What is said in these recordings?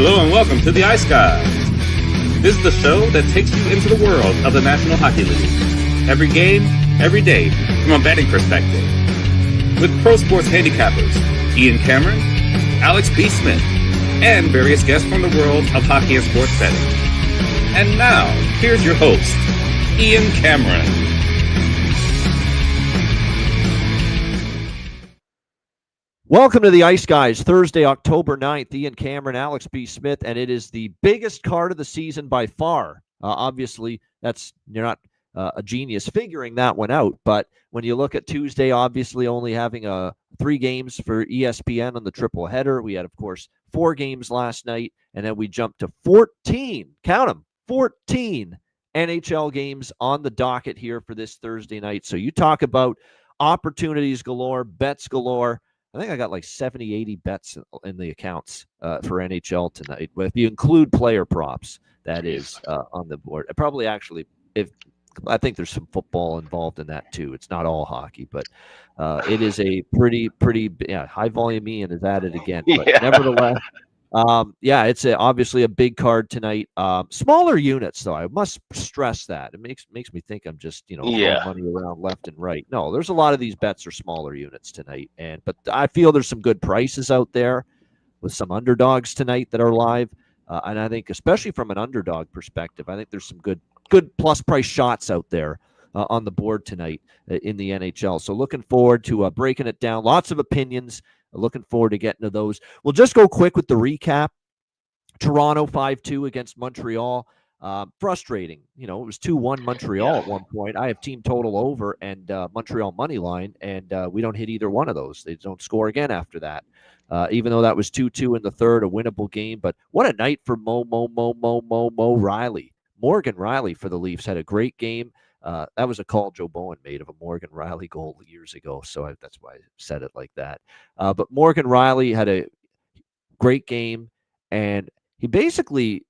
Hello and welcome to the Ice Guys. This is the show that takes you into the world of the National Hockey League. Every game, every day, from a betting perspective. With pro sports handicappers, Ian Cameron, Alex B. Smith, and various guests from the world of hockey and sports betting. And now, here's your host, Ian Cameron. Welcome to the Ice Guys, Thursday, October 9th. Ian Cameron, Alex B. Smith, and it is the biggest card of the season by far. Obviously, you're not a genius figuring that one out, but when you look at Tuesday, obviously only having 3 games for ESPN on the triple header. We had, of course, 4 games last night, and then we jumped to 14, count them, 14 NHL games on the docket here for this Thursday night. So you talk about opportunities galore, bets galore. I think I got like 70, 80 bets in the accounts for NHL tonight. But if you include player props, that is on the board. I think there's some football involved in that too. It's not all hockey, but it is a pretty high volume. Ian is at it again. But nevertheless, it's obviously a big card tonight. Smaller units, though. I must stress that. It makes me think I'm just throwing money around left and right. No, there's a lot of these bets are smaller units tonight, but I feel there's some good prices out there with some underdogs tonight that are live, and I think especially from an underdog perspective, I think there's some good plus price shots out there on the board tonight in the NHL. So looking forward to breaking it down. Lots of opinions. Looking forward to getting to those. We'll just go quick with the recap. Toronto 5-2 against Montreal. Frustrating. It was 2-1 Montreal at one point. I have team total over and Montreal money line, and we don't hit either one of those. They don't score again after that. Even though that was 2-2 in the third, a winnable game. But what a night for Mo Riley. Morgan Riley for the Leafs had a great game. That was a call Joe Bowen made of a Morgan Riley goal years ago, so that's why I said it like that. But Morgan Riley had a great game, and he basically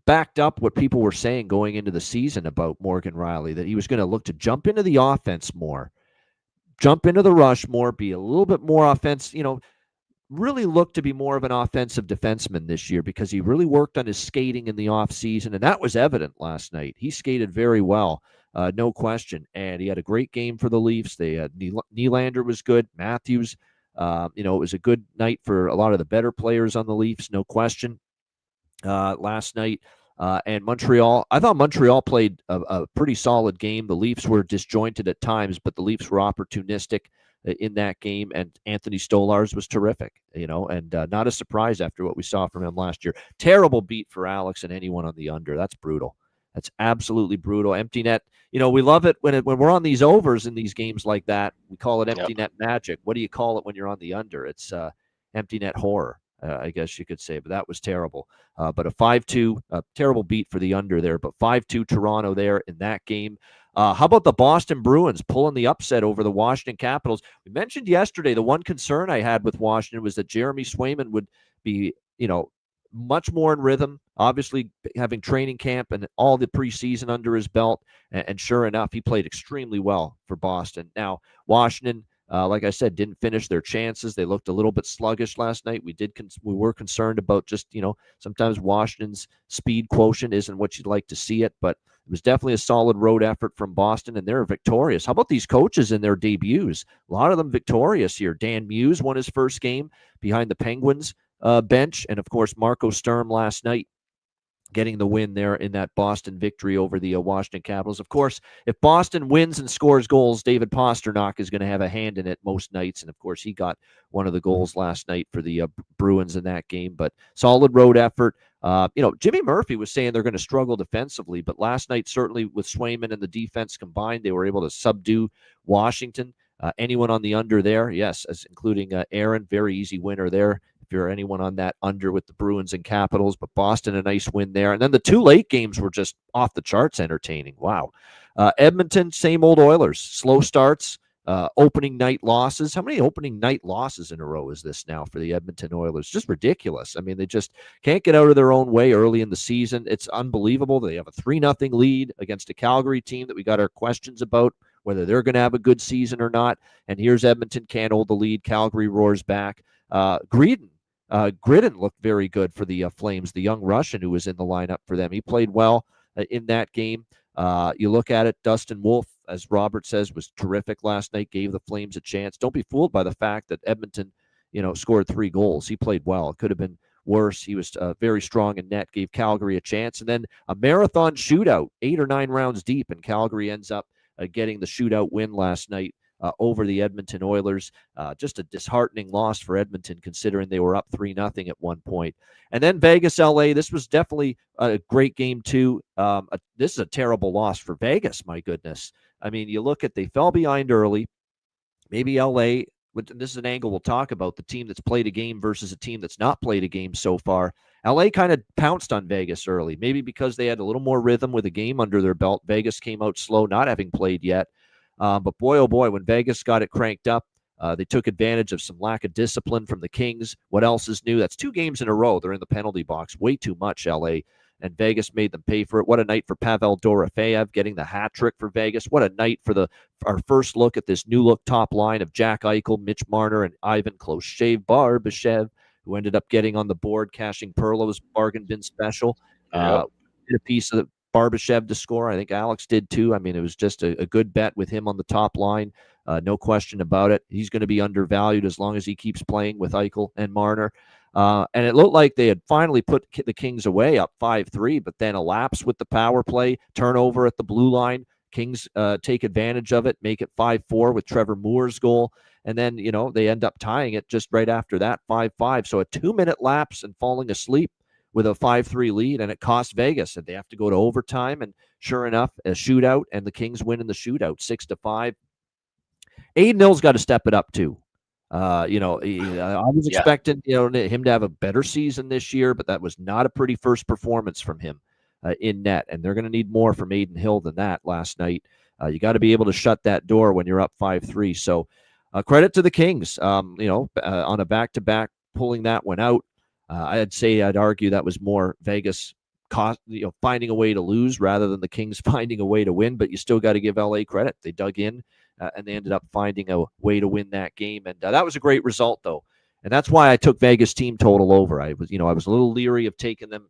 backed up what people were saying going into the season about Morgan Riley, that he was going to look to jump into the offense more, jump into the rush more, be a little bit more offense, really looked to be more of an offensive defenseman this year because he really worked on his skating in the offseason, and that was evident last night. He skated very well, no question, and he had a great game for the Leafs. They had Nylander was good, Matthews. It was a good night for a lot of the better players on the Leafs, no question, last night. And Montreal, I thought Montreal played a pretty solid game. The Leafs were disjointed at times, but the Leafs were opportunistic in that game, and Anthony Stolarz was terrific, and not a surprise after what we saw from him last year. Terrible beat for Alex and anyone on the under. That's brutal. That's absolutely brutal. Empty net. We love it when we're on these overs in these games like that. We call it empty net magic. What do you call it when you're on the under? It's empty net horror, I guess you could say. But that was terrible. But a 5-2, terrible beat for the under there. But 5-2 Toronto there in that game. How about the Boston Bruins pulling the upset over the Washington Capitals? We mentioned yesterday the one concern I had with Washington was that Jeremy Swayman would be, much more in rhythm, obviously having training camp and all the preseason under his belt. And sure enough, he played extremely well for Boston. Now, Washington, like I said, didn't finish their chances. They looked a little bit sluggish last night. We were concerned about just, sometimes Washington's speed quotient isn't what you'd like to see it, but it was definitely a solid road effort from Boston, and they're victorious. How about these coaches in their debuts? A lot of them victorious here. Dan Muse won his first game behind the Penguins bench, and of course Marco Sturm last night getting the win there in that Boston victory over the Washington Capitals. Of course, if Boston wins and scores goals, David Pastrnak is going to have a hand in it most nights. And, of course, he got one of the goals last night for the Bruins in that game. But solid road effort. Jimmy Murphy was saying they're going to struggle defensively, but last night, certainly with Swayman and the defense combined, they were able to subdue Washington. Anyone on the under there? Yes, including Aaron. Very easy winner there. If you're anyone on that under with the Bruins and Capitals, but Boston, a nice win there. And then the 2 late games were just off the charts entertaining. Wow. Edmonton, same old Oilers. Slow starts, opening night losses. How many opening night losses in a row is this now for the Edmonton Oilers? Just ridiculous. I mean, they just can't get out of their own way early in the season. It's unbelievable. They have a 3-0 lead against a Calgary team that we got our questions about, whether they're going to have a good season or not. And here's Edmonton, can't hold the lead. Calgary roars back. Greedon Gridden looked very good for the Flames, the young Russian who was in the lineup for them. He played well in that game. You look at it, Dustin Wolf, as Robert says, was terrific last night, gave the Flames a chance. Don't be fooled by the fact that Edmonton, scored 3 goals. He played well. It could have been worse. He was very strong in net, gave Calgary a chance. And then a marathon shootout, 8 or 9 rounds deep, and Calgary ends up getting the shootout win last night over the Edmonton Oilers. Just a disheartening loss for Edmonton, considering they were up 3-0 at one point. And then Vegas, LA, this was definitely a great game too. This is a terrible loss for Vegas, my goodness. I mean, you look at, they fell behind early. Maybe LA, this is an angle we'll talk about, the team that's played a game versus a team that's not played a game so far. LA kind of pounced on Vegas early, maybe because they had a little more rhythm with a game under their belt. Vegas came out slow, not having played yet. But boy, oh boy, when Vegas got it cranked up, they took advantage of some lack of discipline from the Kings. What else is new? That's 2 games in a row. They're in the penalty box. Way too much, LA. And Vegas made them pay for it. What a night for Pavel Dorofeyev getting the hat trick for Vegas. What a night for our first look at this new look top line of Jack Eichel, Mitch Marner, and Ivan Barbashev, who ended up getting on the board, cashing Perlo's bargain bin special. Did a piece of the Barbashev to score. I think Alex did too. I mean, it was just a good bet with him on the top line. No question about it. He's going to be undervalued as long as he keeps playing with Eichel and Marner. And it looked like they had finally put the Kings away up 5-3, but then a lapse with the power play, turnover at the blue line. Kings take advantage of it, make it 5-4 with Trevor Moore's goal. And then, they end up tying it just right after that, 5-5. So a 2-minute lapse and falling asleep with a 5-3 lead, and it cost Vegas, and they have to go to overtime. And sure enough, a shootout, and the Kings win in the shootout, 6-5. Adin Hill's got to step it up too. I was expecting him to have a better season this year, but that was not a pretty first performance from him in net, and they're going to need more from Adin Hill than that last night. You got to be able to shut that door when you're up 5-3. So credit to the Kings, on a back-to-back, pulling that one out. I'd argue that was more Vegas finding a way to lose rather than the Kings finding a way to win, but you still got to give LA credit. They dug in and they ended up finding a way to win that game. And that was a great result though. And that's why I took Vegas team total over. I was a little leery of taking them,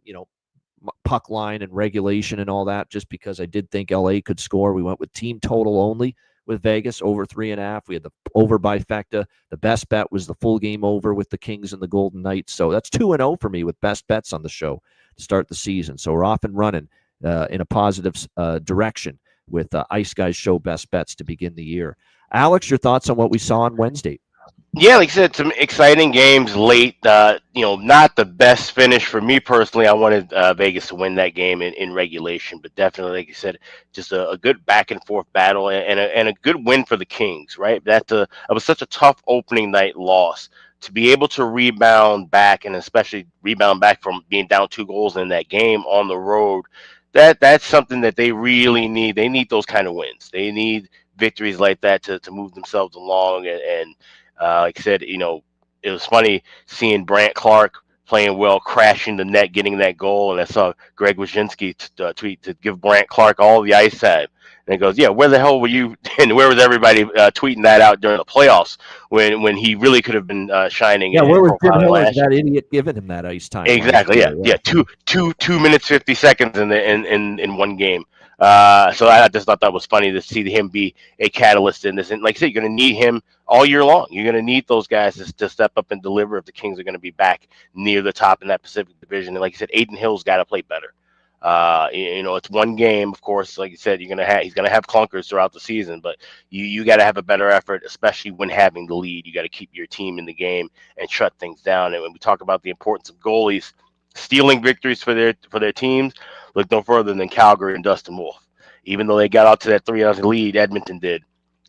puck line and regulation and all that, just because I did think LA could score. We went with team total only with Vegas, over 3.5. We had the over bifecta. The best bet was the full game over with the Kings and the Golden Knights. So that's 2-0 for me with best bets on the show to start the season. So we're off and running in a positive direction with Ice Guys Show best bets to begin the year. Alex, your thoughts on what we saw on Wednesday? Yeah, like I said, some exciting games late. Not the best finish for me personally. I wanted Vegas to win that game in regulation, but definitely, like you said, just a good back and forth battle and a good win for the Kings. Right, it was such a tough opening night loss. To be able to rebound back, and especially rebound back from being down 2 goals in that game on the road, that's something that they really need. They need those kind of wins. They need victories like that to move themselves along and like I said, it was funny seeing Brandt Clark playing well, crashing the net, getting that goal. And I saw Greg Wyshynski tweet to give Brandt Clark all the ice time. And he goes, yeah, where the hell were you? And where was everybody tweeting that out during the playoffs when he really could have been shining? Yeah, where was Jim Miller, that idiot, giving him that ice time? Exactly, yeah. 2 minutes 50 seconds in one game. So I just thought that was funny to see him be a catalyst in this. And like I said, you're going to need him all year long. You're going to need those guys to step up and deliver if the Kings are going to be back near the top in that Pacific Division. And like I said, Adin Hill's got to play better. It's one game, of course. Like you said, he's going to have clunkers throughout the season, but you got to have a better effort, especially when having the lead. You got to keep your team in the game and shut things down. And when we talk about the importance of goalies stealing victories for their teams, look no further than Calgary and Dustin Wolf. Even though they got out to that 3-0 lead, Edmonton did.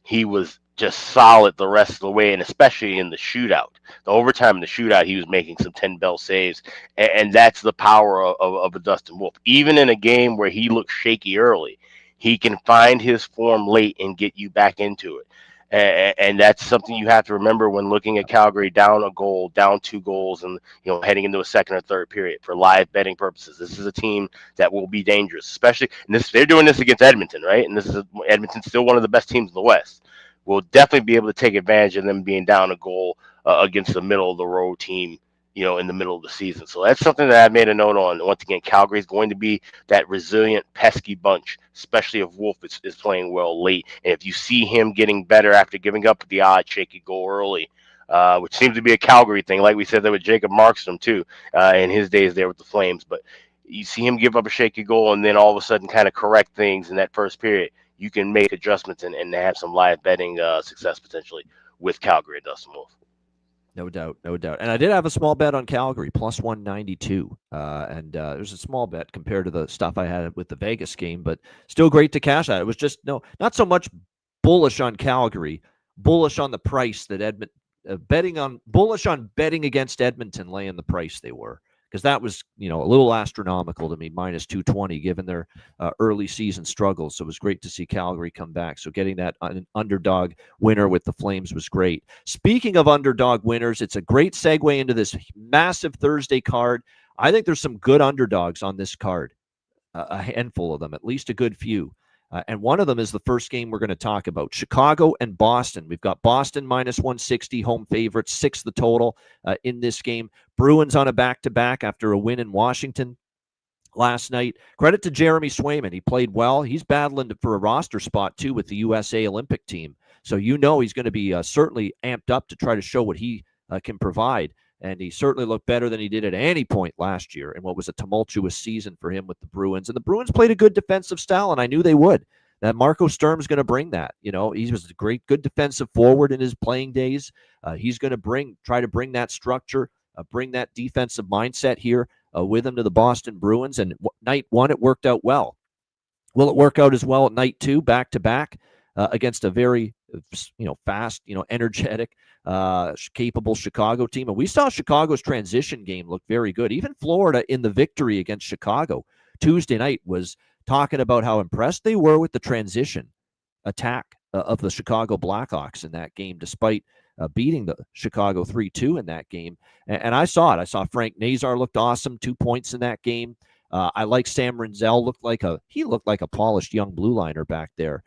He was just solid the rest of the way, and especially in the shootout. The overtime in the shootout, he was making some 10-bell saves, and that's the power of a Dustin Wolf. Even in a game where he looked shaky early, he can find his form late and get you back into it. And that's something you have to remember when looking at Calgary down a goal, down 2 goals, and heading into a second or third period for live betting purposes. This is a team that will be dangerous, especially. And they're doing this against Edmonton, right? And Edmonton's still one of the best teams in the West. We'll definitely be able to take advantage of them being down a goal against the middle of the road team in the middle of the season. So that's something that I made a note on. Once again, Calgary is going to be that resilient, pesky bunch, especially if Wolf is playing well late. And if you see him getting better after giving up the odd shaky goal early, which seems to be a Calgary thing, like we said there with Jacob Markstrom too, in his days there with the Flames. But you see him give up a shaky goal and then all of a sudden kind of correct things in that first period, you can make adjustments and have some live betting success potentially with Calgary and Dustin Wolf. No doubt, no doubt. And I did have a small bet on Calgary, plus 192. And there's a small bet compared to the stuff I had with the Vegas game, but still great to cash out. It was just, not so much bullish on Calgary, bullish on the price that bullish on betting against Edmonton laying the price they were. Because that was, a little astronomical to me, minus 220, given their early season struggles. So it was great to see Calgary come back. So getting that underdog winner with the Flames was great. Speaking of underdog winners, it's a great segue into this massive Thursday card. I think there's some good underdogs on this card, a handful of them, at least a good few. And one of them is the first game we're going to talk about, Chicago and Boston. We've got Boston minus 160, home favorites, 6 the total in this game. Bruins on a back-to-back after a win in Washington last night. Credit to Jeremy Swayman. He played well. He's battling for a roster spot, too, with the USA Olympic team. So he's going to be certainly amped up to try to show what he can provide. And he certainly looked better than he did at any point last year in what was a tumultuous season for him with the Bruins. And the Bruins played a good defensive style, and I knew they would. That Marco Sturm's going to bring that. He was a good defensive forward in his playing days. He's going to try to bring that structure, bring that defensive mindset here with him to the Boston Bruins. And night one, it worked out well. Will it work out as well at night two, back-to-back, against a very, fast, energetic, capable Chicago team? And we saw Chicago's transition game look very good. Even Florida in the victory against Chicago Tuesday night was talking about how impressed they were with the transition attack of the Chicago Blackhawks in that game, despite beating the Chicago 3-2 in that game. And I saw it. I saw Frank Nazar looked awesome, 2 points in that game. I like Sam Rinzel. Looked like a polished young blue liner back there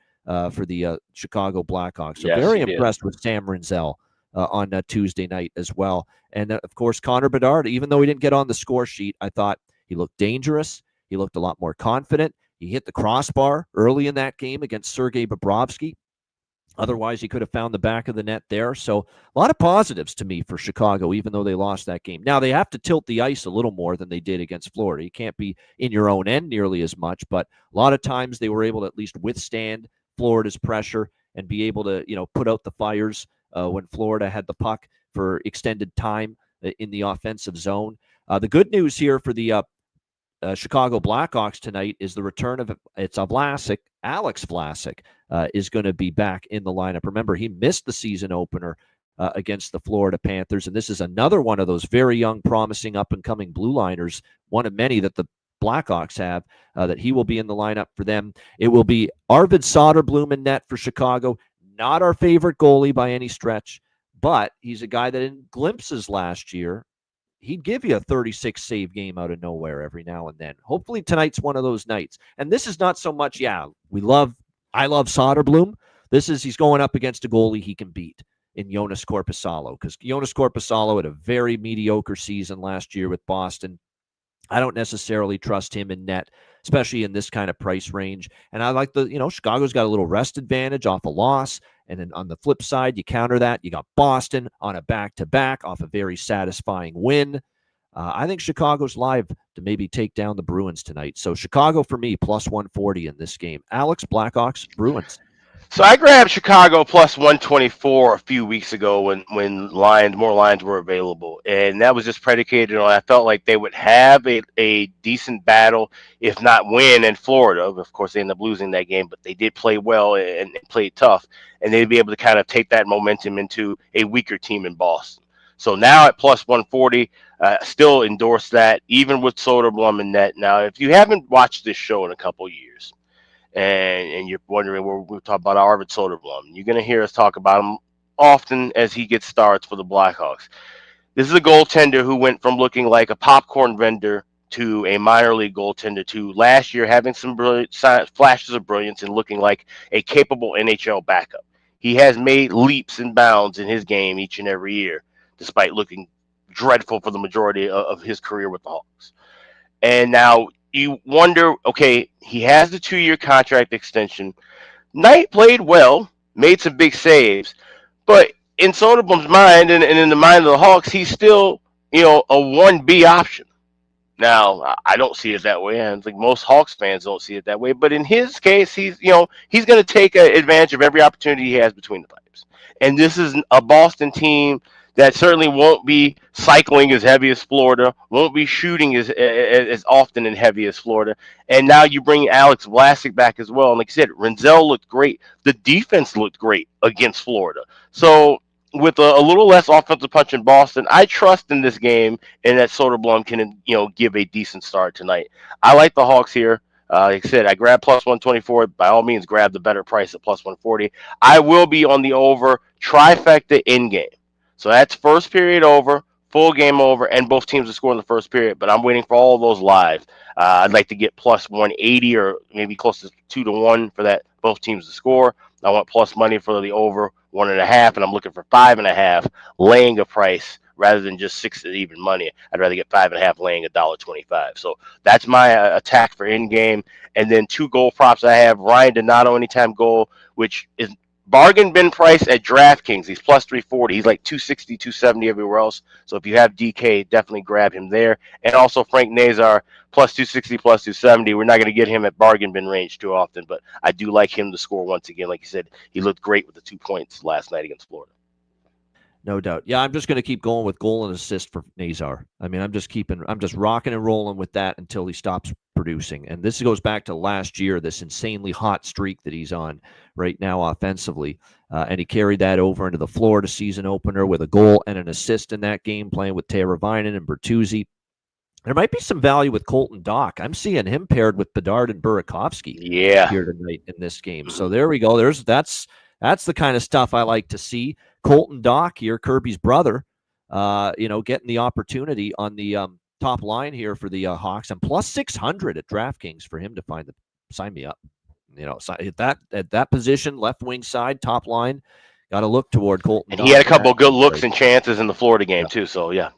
for the Chicago Blackhawks. So yes, very impressed with Sam Rinzel on Tuesday night as well. And of course, Connor Bedard, even though he didn't get on the score sheet, I thought he looked dangerous. He looked a lot more confident. He hit the crossbar early in that game against Sergei Bobrovsky. Otherwise, he could have found the back of the net there. So a lot of positives to me for Chicago, even though they lost that game. Now, they have to tilt the ice a little more than they did against Florida. You can't be in your own end nearly as much, but a lot of times they were able to at least withstand Florida's pressure and be able to, put out the fires when Florida had the puck for extended time in the offensive zone. The good news here for the Chicago Blackhawks tonight is the return of Vlasic. Alex Vlasic is going to be back in the lineup. Remember, he missed the season opener against the Florida Panthers, and this is another one of those very young, promising, up-and-coming blue liners, one of many that the Blackhawks have, that he will be in the lineup for them. It will be Arvid Soderblom in net for Chicago. Not our favorite goalie by any stretch, but he's a guy that in glimpses last year, he'd give you a 36-save game out of nowhere every now and then. Hopefully tonight's one of those nights. And this is not so much, I love Soderblom. He's going up against a goalie he can beat in Jonas Korpisalo, because Jonas Korpisalo had a very mediocre season last year with Boston. I don't necessarily trust him in net, especially in this kind of price range. And I like Chicago's got a little rest advantage off a loss. And then on the flip side, you counter that. You got Boston on a back-to-back off a very satisfying win. I think Chicago's live to maybe take down the Bruins tonight. So Chicago for me, plus 140 in this game. Alex, Blackhawks, Bruins. So I grabbed Chicago plus 124 a few weeks ago when more lines were available. And that was just predicated on I felt like they would have a decent battle, if not win, in Florida. Of course, they ended up losing that game, but they did play well and played tough. And they'd be able to kind of take that momentum into a weaker team in Boston. So now at plus 140, still endorse that, even with Soderblom in net. Now, if you haven't watched this show in a couple years, and you're wondering where we're talking about Arvid Soderblom, you're going to hear us talk about him often as he gets starts for the Blackhawks. This is a goaltender who went from looking like a popcorn vendor to a minor league goaltender to last year having some flashes of brilliance and looking like a capable NHL backup. He has made leaps and bounds in his game each and every year, despite looking dreadful for the majority of his career with the Hawks. And now you wonder, okay, he has the 2-year contract extension. Knight played well, made some big saves, but in Soderblom's mind and in the mind of the Hawks, he's still, a 1B option. Now, I don't see it that way, and I think most Hawks fans don't see it that way. But in his case, he's going to take advantage of every opportunity he has between the pipes. And this is a Boston team that certainly won't be cycling as heavy as Florida, won't be shooting as often and heavy as Florida. And now you bring Alex Vlasic back as well. And like I said, Renzel looked great. The defense looked great against Florida. So with a little less offensive punch in Boston, I trust in this game and that Soderblom can, give a decent start tonight. I like the Hawks here. Like I said, I grabbed plus 124. By all means, grab the better price at plus 140. I will be on the over trifecta in game. So that's first period over, full game over, and both teams will score in the first period. But I'm waiting for all of those live. I'd like to get plus 180 or maybe close to 2-1 for that both teams to score. I want plus money for the over 1.5, and I'm looking for 5.5 laying a price rather than just 6 even money. I'd rather get 5.5 laying $1.25. So that's my attack for in game. And then 2 goal props I have: Ryan Donato anytime goal, which is bargain bin price at DraftKings. He's plus 340. He's like 260, 270 everywhere else. So if you have DK, definitely grab him there. And also Frank Nazar, plus 260, plus 270. We're not going to get him at bargain bin range too often, but I do like him to score once again. Like you said, he looked great with the 2 points last night against Florida. No doubt. Yeah, I'm just going to keep going with goal and assist for Nazar. I mean, I'm just rocking and rolling with that until he stops producing. And this goes back to last year, this insanely hot streak that he's on right now offensively. And he carried that over into the Florida season opener with a goal and an assist in that game, playing with Teravainen and Bertuzzi. There might be some value with Colton Dach. I'm seeing him paired with Bedard and Burakovsky here tonight in this game. So there we go. That's the kind of stuff I like to see. Colton Dach here, Kirby's brother, getting the opportunity on the top line here for the Hawks, and plus 600 at DraftKings for him to sign me up. At that position, left wing side, top line, got to look toward Colton. And he had a couple of good looks and chances in the Florida game too. So yeah.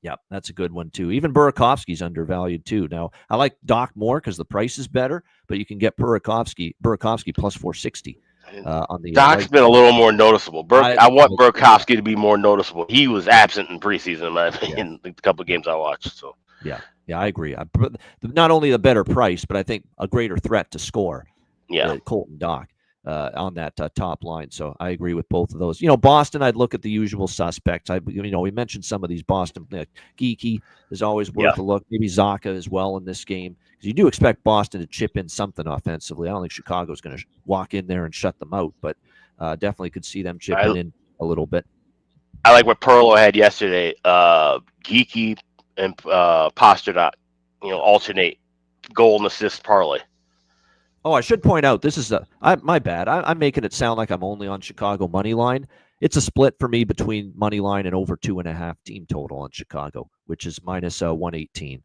Yeah, that's a good one too. Even Burakovsky's undervalued too. Now I like Dach more because the price is better, but you can get Burakovsky plus 460. On the Doc's been a little more noticeable. I want Burakovsky to be more noticeable. He was absent in preseason, in my opinion, the couple of games I watched. So yeah, I agree. Not only the better price, but I think a greater threat to score. Yeah, Colton Dach on that top line. So I agree with both of those. Boston, I'd look at the usual suspects. We mentioned some of these Boston. Geeky is always worth a look. Maybe Zacha as well in this game. You do expect Boston to chip in something offensively. I don't think Chicago's going to walk in there and shut them out, but definitely could see them chipping in a little bit. I like what Perlo had yesterday. Geeky and Pasternak, alternate goal and assist parlay. Oh, I should point out, this is my bad. I'm making it sound like I'm only on Chicago money line. It's a split for me between money line and over 2.5 team total on Chicago, which is minus 118.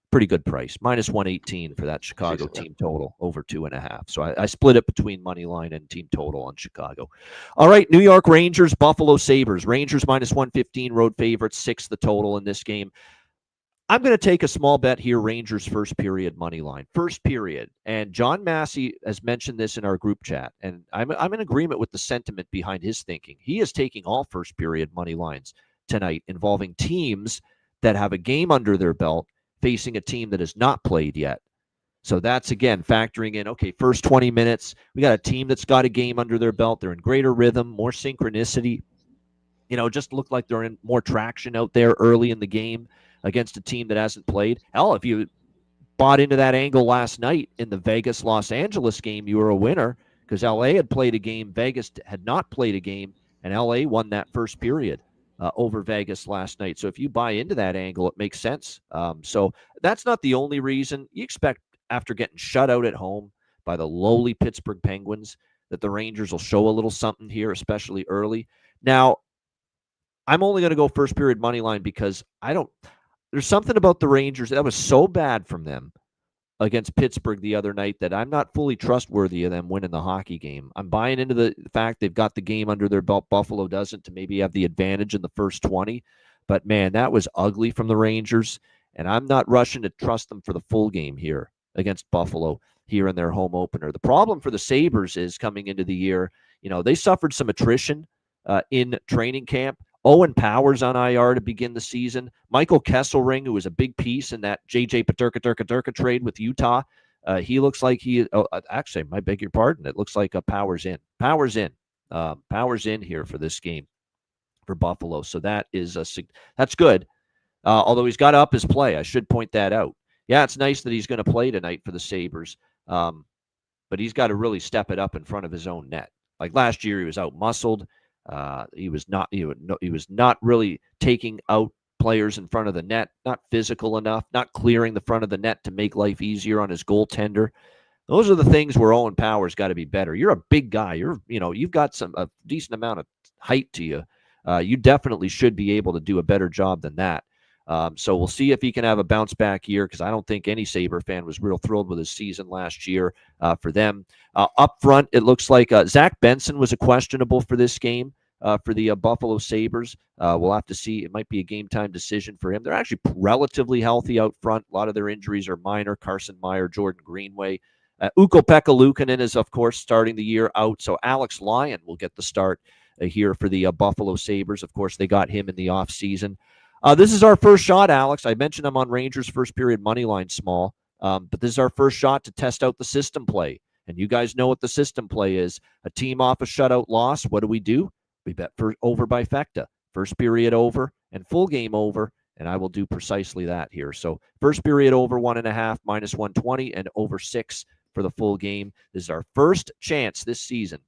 Pretty good price, minus 118 for that Chicago team total, over 2.5. So I split it between money line and team total on Chicago. All right, New York Rangers, Buffalo Sabres. Rangers minus 115, road favorites, 6 the total in this game. I'm going to take a small bet here, Rangers first period money line. First period. And John Massey has mentioned this in our group chat, and I'm in agreement with the sentiment behind his thinking. He is taking all first period money lines tonight involving teams that have a game under their belt facing a team that has not played yet. So that's, again, factoring in, okay, first 20 minutes, we got a team that's got a game under their belt. They're in greater rhythm, more synchronicity. Just look like they're in more traction out there early in the game against a team that hasn't played. Hell, if you bought into that angle last night in the Vegas-Los Angeles game, you were a winner because LA had played a game, Vegas had not played a game, and LA won that first period over Vegas last night. So if you buy into that angle, it makes sense. So that's not the only reason. You expect after getting shut out at home by the lowly Pittsburgh Penguins that the Rangers will show a little something here, especially early. Now, I'm only going to go first period money line because there's something about the Rangers that was so bad from them against Pittsburgh the other night that I'm not fully trustworthy of them winning the hockey game. I'm buying into the fact they've got the game under their belt. Buffalo doesn't, to maybe have the advantage in the first 20. But, man, that was ugly from the Rangers, and I'm not rushing to trust them for the full game here against Buffalo here in their home opener. The problem for the Sabres is coming into the year, they suffered some attrition in training camp. Owen Powers on IR to begin the season. Michael Kesselring, who was a big piece in that JJ Paterka trade with Utah, he looks like actually, I beg your pardon. It looks like Powers in. Powers in here for this game for Buffalo. So that's good. Although he's got to up his play. I should point that out. Yeah, it's nice that he's going to play tonight for the Sabres. But he's got to really step it up in front of his own net. Like last year, he was out muscled. He was not really taking out players in front of the net, not physical enough, not clearing the front of the net to make life easier on his goaltender. Those are the things where Owen Powers got to be better. You're a big guy. You've got a decent amount of height to you. You definitely should be able to do a better job than that. So we'll see if he can have a bounce back year, because I don't think any Sabre fan was real thrilled with his season last year for them. Up front, it looks like Zach Benson was a questionable for this game for the Buffalo Sabres. We'll have to see. It might be a game-time decision for him. They're actually relatively healthy out front. A lot of their injuries are minor. Carson Meyer, Jordan Greenway. Ukko-Pekka Luukkonen is, of course, starting the year out. So Alex Lyon will get the start here for the Buffalo Sabres. Of course, they got him in the offseason. This is our first shot, Alex. I mentioned I'm on Rangers first period money line small, but this is our first shot to test out the system play. And you guys know what the system play is. A team off a shutout loss, what do? We bet for over by Fecta. First period over and full game over, and I will do precisely that here. So first period over 1.5 minus 120 and over 6 for the full game. This is our first chance this season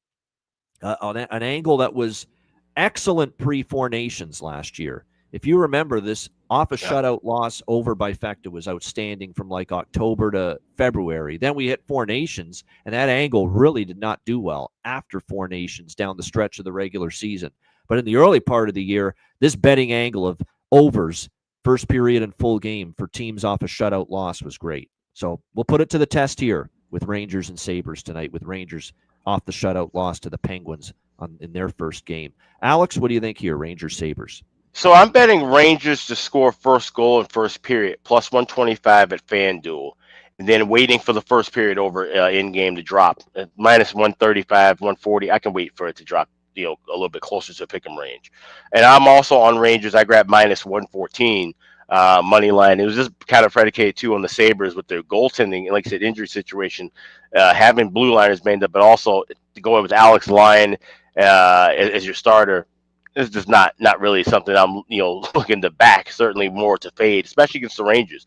on an angle that was excellent pre-Four Nations last year. If you remember, this off a shutout loss over by Fecta was outstanding from like October to February. Then we hit Four Nations, and that angle really did not do well after Four Nations down the stretch of the regular season. But in the early part of the year, this betting angle of overs, first period and full game for teams off a shutout loss was great. So we'll put it to the test here with Rangers and Sabres tonight, with Rangers off the shutout loss to the Penguins in their first game. Alex, what do you think here, Rangers, Sabres? So I'm betting Rangers to score first goal in first period, plus 125 at FanDuel, and then waiting for the first period over in game to drop minus 135, 140. I can wait for it to drop, a little bit closer to pick 'em range. And I'm also on Rangers. I grabbed minus 114 money line. It was just kind of predicated too on the Sabres with their goaltending, like I said, injury situation, having blue liners made up, but also to go in with Alex Lyon as your starter. It's just not really something I'm looking to back. Certainly more to fade, especially against the Rangers.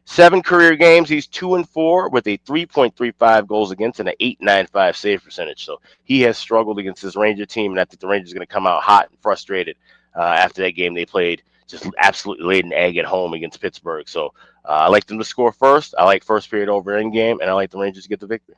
7 career games, he's 2-4 with a 3.35 goals against and an 8.95 save percentage. So he has struggled against this Ranger team, and I think the Rangers are going to come out hot and frustrated after that game they played. Just absolutely laid an egg at home against Pittsburgh. So I like them to score first. I like first period over in game, and I like the Rangers to get the victory.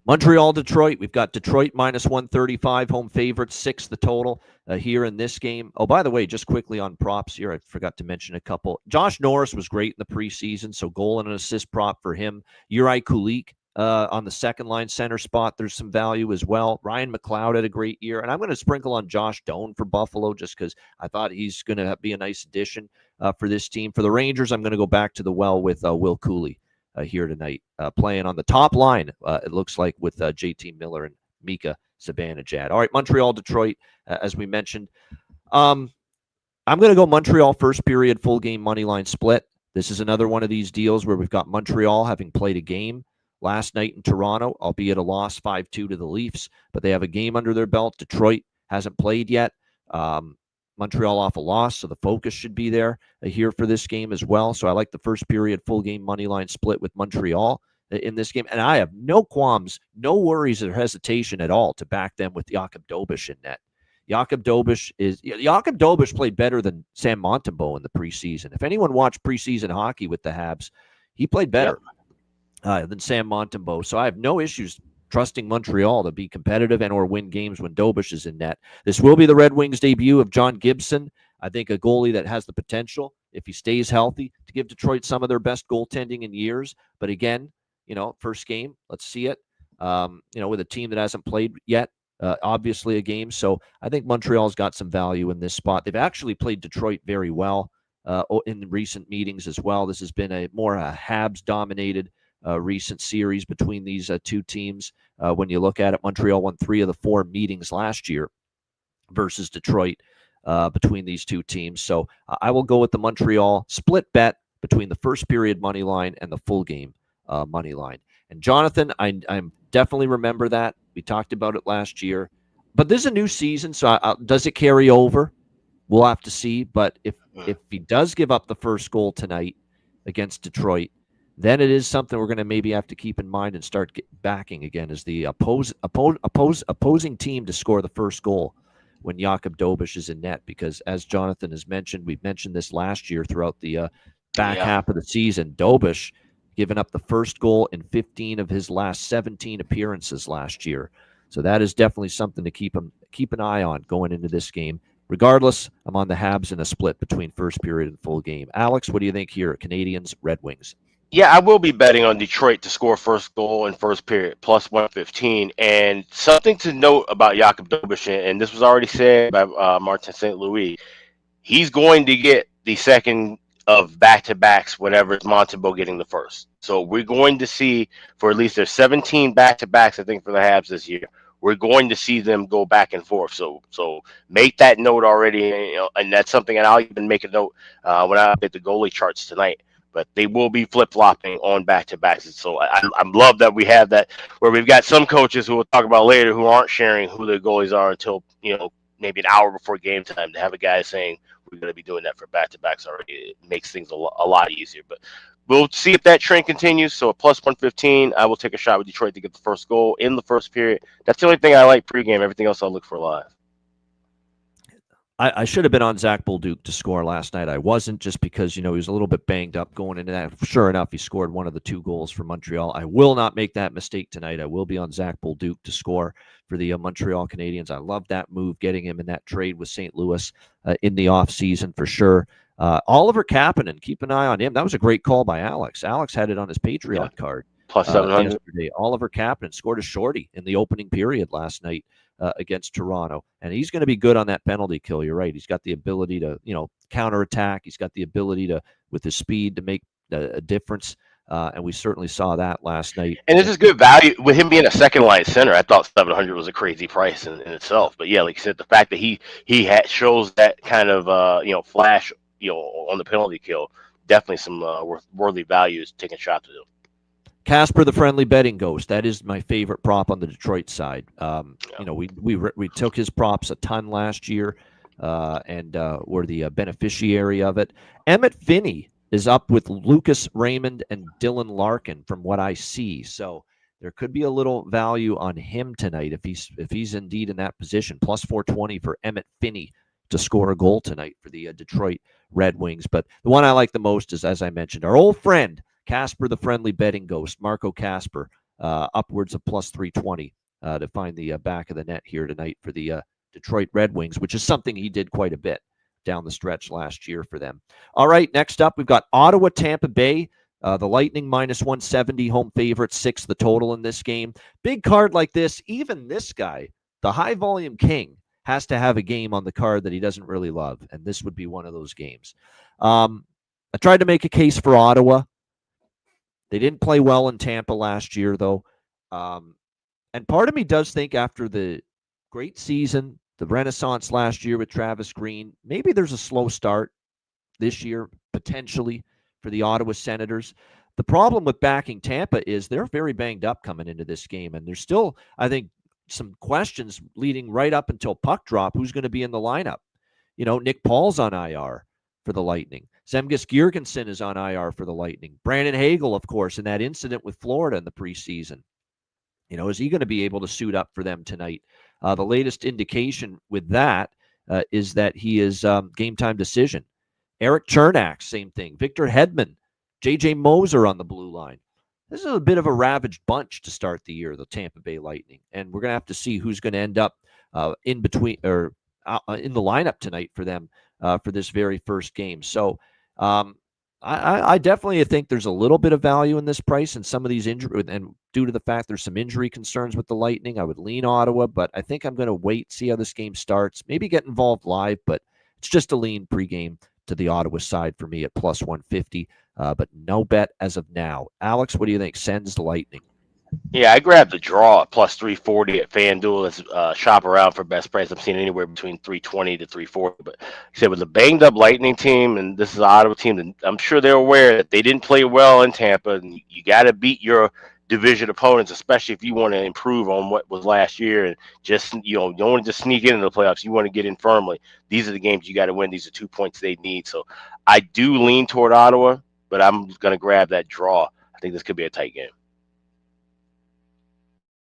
Montreal, Detroit. We've got Detroit minus 135, home favorite, 6 the total here in this game. Oh, by the way, just quickly on props here, I forgot to mention a couple. Josh Norris was great in the preseason, so goal and an assist prop for him. Juraj Kulik on the second line center spot, there's some value as well. Ryan McLeod had a great year, and I'm going to sprinkle on Josh Doan for Buffalo just because I thought he's going to be a nice addition for this team. For the Rangers, I'm going to go back to the well with Will Cooley here tonight, playing on the top line, it looks like, with JT Miller and Mika Zibanejad. All right, Montreal, Detroit, as we mentioned. I'm going to go Montreal first period, full game money line split. This is another one of these deals where we've got Montreal having played a game last night in Toronto, albeit a loss 5-2 to the Leafs, but they have a game under their belt. Detroit hasn't played yet. Montreal off a loss, so the focus should be there here for this game as well. So I like the first period full game money line split with Montreal in this game. And I have no qualms, no worries or hesitation at all to back them with Jakub Dobeš in net. Jakub Dobeš played better than Sam Montembeault in the preseason. If anyone watched preseason hockey with the Habs, he played better than Sam Montembeault. So I have no issues trusting Montreal to be competitive and or win games when Dobeš is in net. This will be the Red Wings' debut of John Gibson. I think a goalie that has the potential, if he stays healthy, to give Detroit some of their best goaltending in years. But again, first game, let's see it. With a team that hasn't played yet, obviously a game. So I think Montreal's got some value in this spot. They've actually played Detroit very well in recent meetings as well. This has been a Habs-dominated recent series between these two teams. When you look at it, Montreal won 3 of the 4 meetings last year versus Detroit between these two teams. So I will go with the Montreal split bet between the first period money line and the full game money line. And Jonathan, I'm definitely remember that. We talked about it last year. But this is a new season, so does it carry over? We'll have to see. But if he does give up the first goal tonight against Detroit, then it is something we're going to maybe have to keep in mind and start backing again as the opposing team to score the first goal when Jakub Dobeš is in net. Because as Jonathan has mentioned, we've mentioned this last year throughout the back half of the season, Dobeš given up the first goal in 15 of his last 17 appearances last year. So that is definitely something to keep an eye on going into this game. Regardless, I'm on the Habs in a split between first period and full game. Alex, what do you think here? Canadians, Red Wings. Yeah, I will be betting on Detroit to score first goal in first period, plus 115. And something to note about Jakub Dobeš, and this was already said by Martin St. Louis, he's going to get the second of back-to-backs whenever it's Montembeault getting the first. So we're going to see, for at least there's 17 back-to-backs, I think, for the Habs this year. We're going to see them go back and forth. So make that note already, and that's something, and I'll even make a note when I update the goalie charts tonight. But they will be flip-flopping on back-to-backs. So I love that we have that, where we've got some coaches who we'll talk about later who aren't sharing who their goalies are until, maybe an hour before game time, to have a guy saying we're going to be doing that for back-to-backs already. It makes things a lot easier. But we'll see if that trend continues. So at plus 115, I will take a shot with Detroit to get the first goal in the first period. That's the only thing I like pregame. Everything else I'll look for live. I should have been on Zach Bolduc to score last night. I wasn't, just because, he was a little bit banged up going into that. Sure enough, he scored one of the 2 goals for Montreal. I will not make that mistake tonight. I will be on Zach Bolduc to score for the Montreal Canadiens. I love that move, getting him in that trade with St. Louis in the offseason for sure. Oliver Kapanen, keep an eye on him. That was a great call by Alex. Alex had it on his Patreon card. Plus 700. Yesterday. Oliver Kapanen scored a shorty in the opening period last night against Toronto, and he's going to be good on that penalty kill. You're right. He's got the ability to, counterattack. He's got the ability to, with his speed, to make a difference. And we certainly saw that last night. And this is good value with him being a second line center. I thought 700 was a crazy price in itself. But yeah, like you said, the fact that he shows that kind of flash on the penalty kill, definitely some worthy values taking shots with him. Casper, the friendly betting ghost. That is my favorite prop on the Detroit side. We took his props a ton last year, and were the beneficiary of it. Emmett Finney is up with Lucas Raymond and Dylan Larkin, from what I see. So there could be a little value on him tonight if he's indeed in that position. Plus 420 for Emmett Finney to score a goal tonight for the Detroit Red Wings. But the one I like the most is, as I mentioned, our old friend Casper, the friendly betting ghost, Marco Casper, upwards of plus 320 to find the back of the net here tonight for the Detroit Red Wings, which is something he did quite a bit down the stretch last year for them. All right, next up, we've got Ottawa, Tampa Bay. The Lightning minus 170, home favorite, 6 the total in this game. Big card like this, even this guy, the high-volume king, has to have a game on the card that he doesn't really love, and this would be one of those games. I tried to make a case for Ottawa. They didn't play well in Tampa last year, though. And part of me does think, after the great season, the renaissance last year with Travis Green, maybe there's a slow start this year, potentially, for the Ottawa Senators. The problem with backing Tampa is they're very banged up coming into this game, and there's still, I think, some questions leading right up until puck drop. Who's going to be in the lineup? Nick Paul's on IR for the Lightning. Zemgus Girgensson is on IR for the Lightning. Brandon Hagel, of course, in that incident with Florida in the preseason. Is he going to be able to suit up for them tonight? The latest indication with that is that he is game time decision. Eric Chernak, same thing. Victor Hedman, J.J. Moser on the blue line. This is a bit of a ravaged bunch to start the year, the Tampa Bay Lightning. And we're going to have to see who's going to end up in between, or in the lineup tonight for them for this very first game. So I definitely think there's a little bit of value in this price, and some of these injury, and due to the fact there's some injury concerns with the Lightning, I would lean Ottawa, but I think I'm going to wait, see how this game starts, maybe get involved live, but it's just a lean pregame to the Ottawa side for me at plus 150, but no bet as of now. Alex, what do you think? Sends the Lightning. Yeah, I grabbed the draw at plus 340 at FanDuel. Let's shop around for best price. I'm seeing anywhere between 320 to 340. But like I said, with a banged up Lightning team, and this is an Ottawa team, and I'm sure they're aware that they didn't play well in Tampa. And you got to beat your division opponents, especially if you want to improve on what was last year. And just, you don't want to just sneak into the playoffs. You want to get in firmly. These are the games you got to win. These are 2 points they need. So I do lean toward Ottawa, but I'm going to grab that draw. I think this could be a tight game.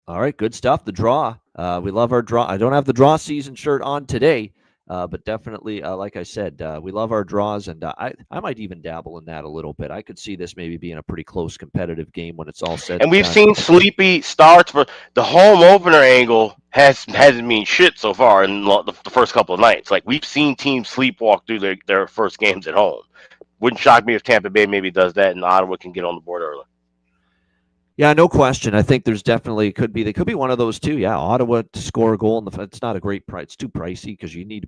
All right, good stuff. The draw. We love our draw. I don't have the draw season shirt on today, but definitely, like I said, we love our draws, and I might even dabble in that a little bit. I could see this maybe being a pretty close competitive game when it's all said. And we've seen sleepy starts, for the home opener angle hasn't mean shit so far in the first couple of nights. Like, we've seen teams sleepwalk through their first games at home. Wouldn't shock me if Tampa Bay maybe does that and Ottawa can get on the board early. Yeah, no question. I think there's definitely they could be one of those two. Yeah, Ottawa to score a goal, and it's not a great price. It's too pricey because you need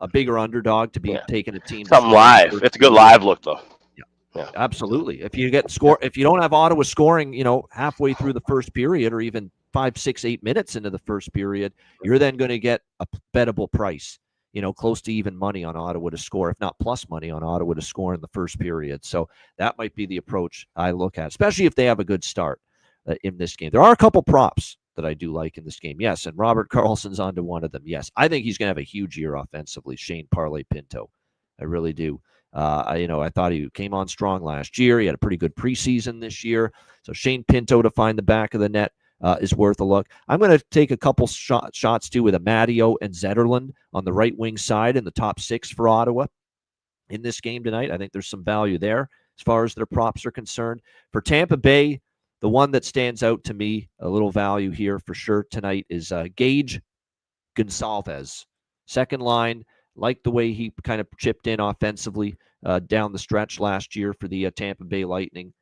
a bigger underdog to be taking a team. Something live. It's a good live look though. Yeah, absolutely. If you if you don't have Ottawa scoring, halfway through the first period, or even 5, 6, 8 minutes into the first period, you're then going to get a bettable price. Close to even money on Ottawa to score, if not plus money on Ottawa to score in the first period. So that might be the approach I look at, especially if they have a good start in this game. There are a couple props that I do like in this game. Yes, and Robert Karlsson's onto one of them. Yes, I think he's going to have a huge year offensively, Shane Parlay Pinto. I really do. I thought he came on strong last year. He had a pretty good preseason this year. So Shane Pinto to find the back of the net is worth a look. I'm going to take a couple shots too with Amadio and Zetterlund on the right wing side in the top 6 for Ottawa in this game tonight. I think there's some value there as far as their props are concerned. For Tampa Bay, the one that stands out to me, a little value here for sure tonight, is Gage Gonsalves. Second line, like the way he kind of chipped in offensively down the stretch last year for the Tampa Bay Lightning.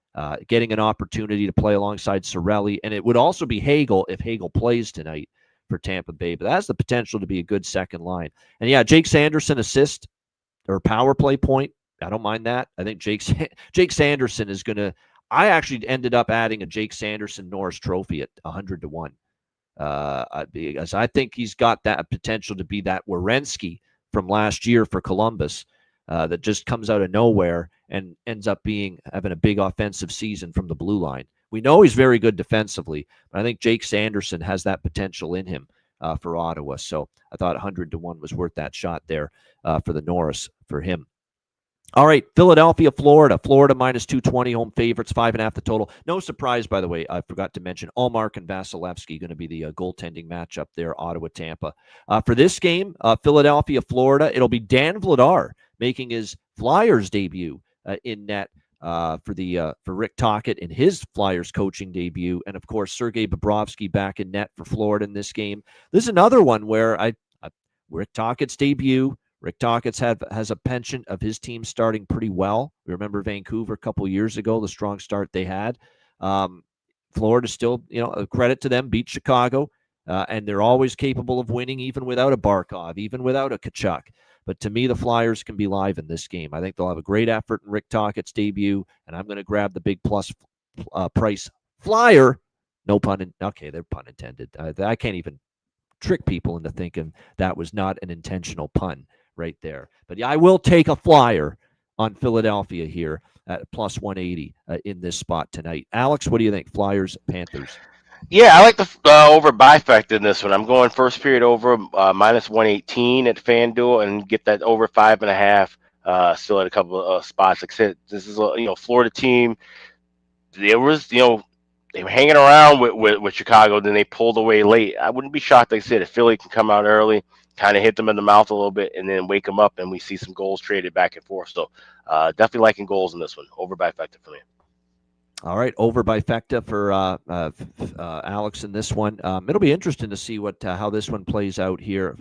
Getting an opportunity to play alongside Cirelli, and it would also be Hagel if Hagel plays tonight for Tampa Bay, but that has the potential to be a good second line. And yeah, Jake Sanderson assist or power play point, I don't mind that. I think Jake Sanderson is going to, I actually ended up adding a Jake Sanderson Norris trophy at 100 to 1 because I think he's got that potential to be that Werenski from last year for Columbus. That just comes out of nowhere and ends up having a big offensive season from the blue line. We know he's very good defensively, but I think Jake Sanderson has that potential in him for Ottawa. So I thought 100 to 1 was worth that shot there for the Norris for him. All right, Philadelphia, Florida. Florida minus 220, home favorites, 5.5 the total. No surprise, by the way, I forgot to mention Allmark and Vasilevsky going to be the goaltending matchup there, Ottawa, Tampa. For this game, Philadelphia, Florida, it'll be Dan Vladar making his Flyers debut in net for Rick Tocchet in his Flyers coaching debut. And, of course, Sergei Bobrovsky back in net for Florida in this game. This is another one where Rick Tocchet's debut. Rick Tocchet has a penchant of his team starting pretty well. We remember Vancouver a couple years ago, the strong start they had. Florida still, a credit to them, beat Chicago, and they're always capable of winning even without a Barkov, even without a Tkachuk. But to me, the Flyers can be live in this game. I think they'll have a great effort in Rick Tocchet's debut, and I'm going to grab the big plus price Flyer. No pun. Okay, they're pun intended. I can't even trick people into thinking that was not an intentional pun right there. But yeah, I will take a Flyer on Philadelphia here at plus 180 in this spot tonight. Alex, what do you think? Flyers, Panthers? Yeah, I like the over bifect in this one. I'm going first period over minus 118 at FanDuel and get that over 5.5. Still at a couple of spots. Like I said, this is a Florida team. There was they were hanging around with Chicago, then they pulled away late. I wouldn't be shocked, like I said, if Philly can come out early, kind of hit them in the mouth a little bit, and then wake them up, and we see some goals traded back and forth. So definitely liking goals in this one. Over bifecta for me. All right, over bifecta for Alex in this one. It'll be interesting to see how this one plays out here.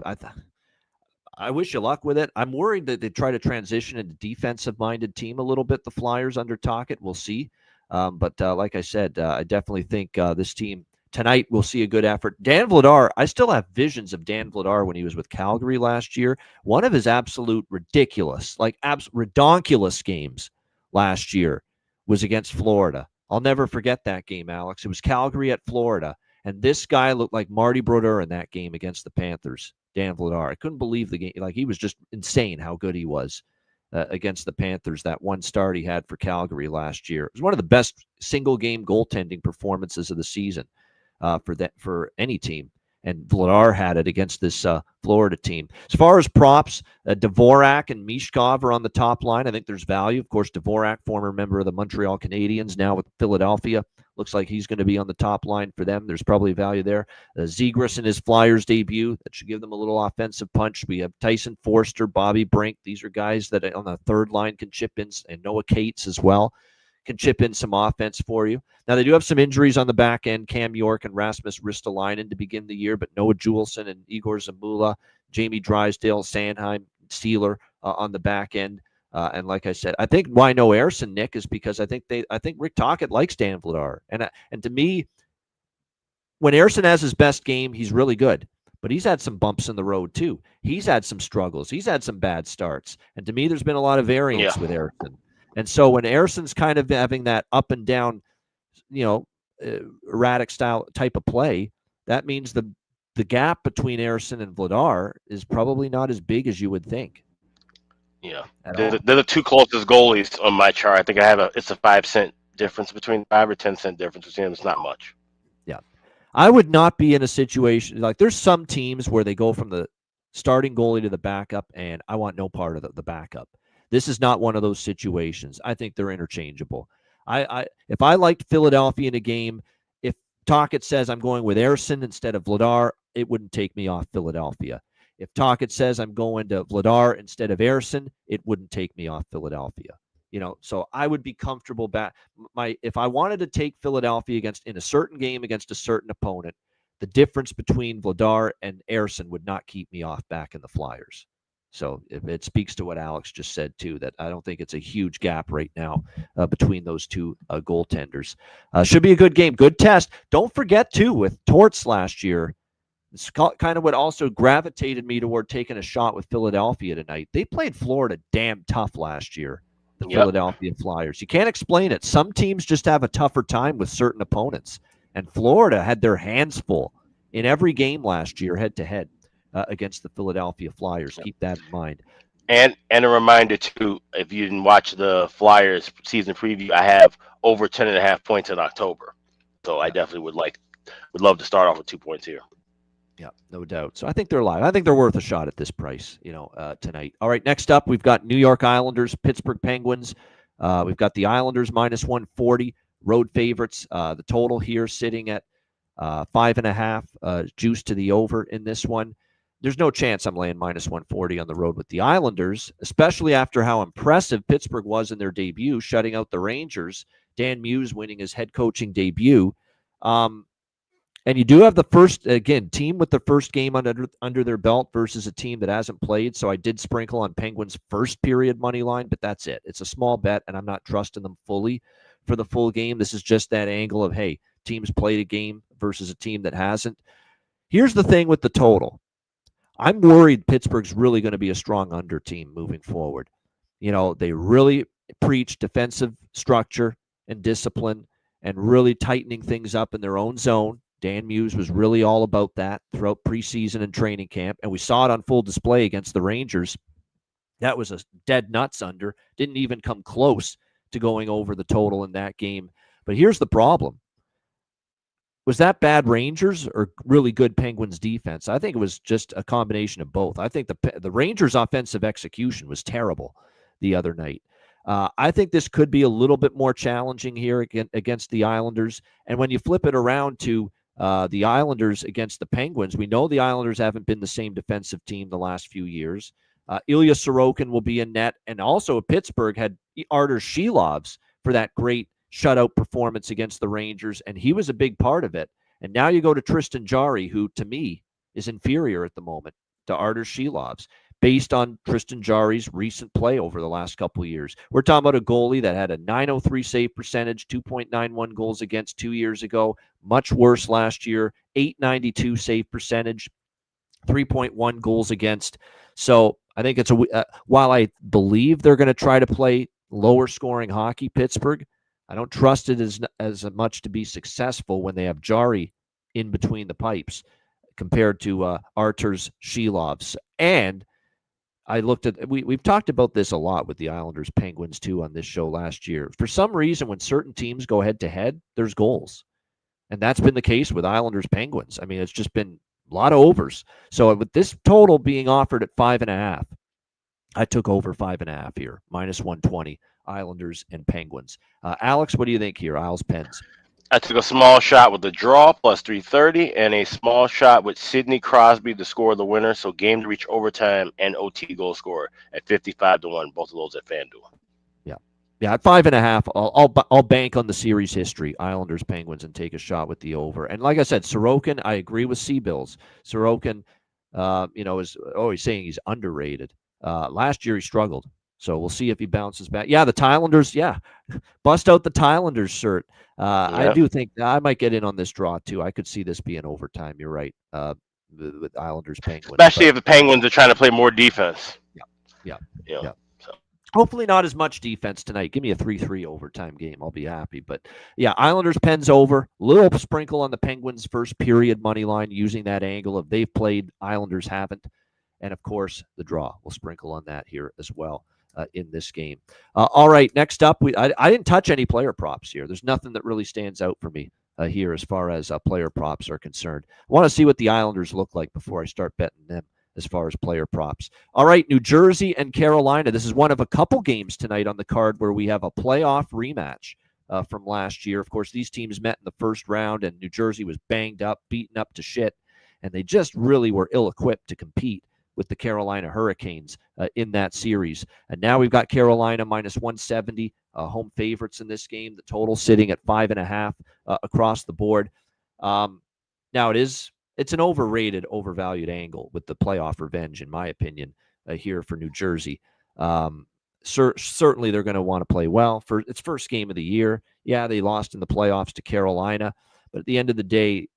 I wish you luck with it. I'm worried that they try to transition into defensive-minded team a little bit, the Flyers under Tocchet. We'll see. But like I said, I definitely think this team tonight will see a good effort. Dan Vladar, I still have visions of Dan Vladar when he was with Calgary last year. One of his absolute ridiculous, redonkulous games last year was against Florida. I'll never forget that game, Alex. It was Calgary at Florida, and this guy looked like Marty Brodeur in that game against the Panthers, Dan Vladar. I couldn't believe the game. Like, he was just insane how good he was against the Panthers, that one start he had for Calgary last year. It was one of the best single-game goaltending performances of the season for any team. And Vladar had it against this Florida team. As far as props, Dvorak and Mishkov are on the top line. I think there's value. Of course, Dvorak, former member of the Montreal Canadiens, now with Philadelphia. Looks like he's going to be on the top line for them. There's probably value there. Zegras in his Flyers debut. That should give them a little offensive punch. We have Tyson Forster, Bobby Brink. These are guys that on the third line can chip in, and Noah Cates as well can chip in some offense for you. Now, they do have some injuries on the back end, Cam York and Rasmus Ristolainen to begin the year, but Noah Juleson and Igor Zamula, Jamie Drysdale, Sanheim, Steeler on the back end. And like I said, I think why no Ersson, Nick, is because I think Rick Tocchet likes Dan Vladar. And to me, when Ersson has his best game, he's really good. But he's had some bumps in the road, too. He's had some struggles. He's had some bad starts. And to me, there's been a lot of variance with Ersson. And so when Ersson's kind of having that up and down, erratic style type of play, that means the gap between Ersson and Vladar is probably not as big as you would think. Yeah, they're the two closest goalies on my chart. I think it's a 5-cent difference between 5 or 10-cent difference between them. It's not much. Yeah, I would not be in a situation like there's some teams where they go from the starting goalie to the backup, and I want no part of the backup. This is not one of those situations. I think they're interchangeable. If I liked Philadelphia in a game, if Tocchet says I'm going with Ersson instead of Vladar, it wouldn't take me off Philadelphia. If Tocchet says I'm going to Vladar instead of Ersson, it wouldn't take me off Philadelphia. So I would be comfortable back. If I wanted to take Philadelphia in a certain game against a certain opponent, the difference between Vladar and Ersson would not keep me off back in the Flyers. So it speaks to what Alex just said, too, that I don't think it's a huge gap right now between those two goaltenders. Should be a good game. Good test. Don't forget, too, with Torts last year, it's kind of what also gravitated me toward taking a shot with Philadelphia tonight. They played Florida damn tough last year, the Philadelphia Flyers. You can't explain it. Some teams just have a tougher time with certain opponents. And Florida had their hands full in every game last year, head-to-head. Against the Philadelphia Flyers. Keep that in mind. And a reminder, too, if you didn't watch the Flyers season preview, I have over 10.5 points in October. So I definitely would love to start off with 2 points here. Yeah, no doubt. So I think they're live. I think they're worth a shot at this price, tonight. All right, next up, we've got New York Islanders, Pittsburgh Penguins. We've got the Islanders minus 140, road favorites. The total here sitting at 5.5, juice to the over in this one. There's no chance I'm laying minus 140 on the road with the Islanders, especially after how impressive Pittsburgh was in their debut, shutting out the Rangers. Dan Muse winning his head coaching debut. And you do have the first, again, team with the first game under their belt versus a team that hasn't played. So I did sprinkle on Penguins' first period money line, but that's it. It's a small bet, and I'm not trusting them fully for the full game. This is just that angle of, hey, teams played a game versus a team that hasn't. Here's the thing with the total. I'm worried Pittsburgh's really going to be a strong under team moving forward. They really preach defensive structure and discipline and really tightening things up in their own zone. Dan Muse was really all about that throughout preseason and training camp, and we saw it on full display against the Rangers. That was a dead nuts under. Didn't even come close to going over the total in that game. But here's the problem. Was that bad Rangers or really good Penguins defense? I think it was just a combination of both. I think the Rangers' offensive execution was terrible the other night. I think this could be a little bit more challenging here against the Islanders. And when you flip it around to the Islanders against the Penguins, we know the Islanders haven't been the same defensive team the last few years. Ilya Sorokin will be in net. And also Pittsburgh had Artur Shilovs for that great shutout performance against the Rangers, and he was a big part of it. And now you go to Tristan Jarry, who to me is inferior at the moment to Artur Shilovs. based on Tristan Jarry's recent play over the last couple of years. We're talking about a goalie that had a .903 save percentage, 2.91 goals against 2 years ago, much worse last year, .892 save percentage, 3.1 goals against. So I think it's while I believe they're going to try to play lower scoring hockey, Pittsburgh, I don't trust it as much to be successful when they have Jarry in between the pipes compared to Arturs Shilovs. And I looked at, we've talked about this a lot with the Islanders Penguins too on this show last year. For some reason, when certain teams go head to head, there's goals. And that's been the case with Islanders Penguins. I mean, it's just been a lot of overs. So with this total being offered at 5.5, I took over 5.5 here, -120, Islanders and Penguins. Alex, what do you think here? Isles Pens. I took a small shot with the draw plus 330 and a small shot with Sidney Crosby to score the winner. So game to reach overtime and OT goal scorer at 55-1. Both of those at FanDuel. Yeah, at 5.5, I'll bank on the series history, Islanders Penguins, and take a shot with the over. And like I said, Sorokin, I agree with Seabills. Sorokin, is always saying he's underrated. Last year he struggled, so we'll see if he bounces back. Yeah, the Thailanders, bust out the Thailanders shirt. I do think I might get in on this draw too. I could see this being overtime. You're right. With Islanders Penguins, especially if the Penguins are trying to play more defense. Yeah. So. Hopefully not as much defense tonight. Give me a 3-3 overtime game. I'll be happy. But yeah, Islanders Pens over. Little sprinkle on the Penguins first period money line using that angle of they've played, Islanders haven't. And of course, the draw. We'll sprinkle on that here as well in this game. All right, next up, I didn't touch any player props here. There's nothing that really stands out for me here as far as player props are concerned. I want to see what the Islanders look like before I start betting them as far as player props. All right, New Jersey and Carolina. This is one of a couple games tonight on the card where we have a playoff rematch from last year. Of course, these teams met in the first round, and New Jersey was banged up, beaten up to shit, and they just really were ill-equipped to compete with the Carolina Hurricanes in that series. And now we've got Carolina -170, home favorites in this game. The total sitting at 5.5 across the board. Now it's an overrated, overvalued angle with the playoff revenge, in my opinion, here for New Jersey. Certainly they're going to want to play well. For its first game of the year, they lost in the playoffs to Carolina. But at the end of the day,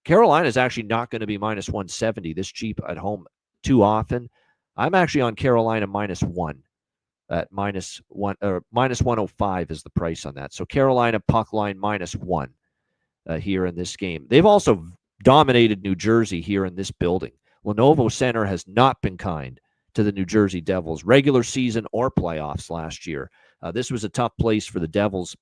Carolina is actually not going to be -170 this cheap at home too often. I'm actually on Carolina -1 at -1 or -105 is the price on that. So Carolina puck line -1 here in this game. They've also dominated New Jersey here in this building. Lenovo Center has not been kind to the New Jersey Devils, regular season or playoffs last year. This was a tough place for the Devils.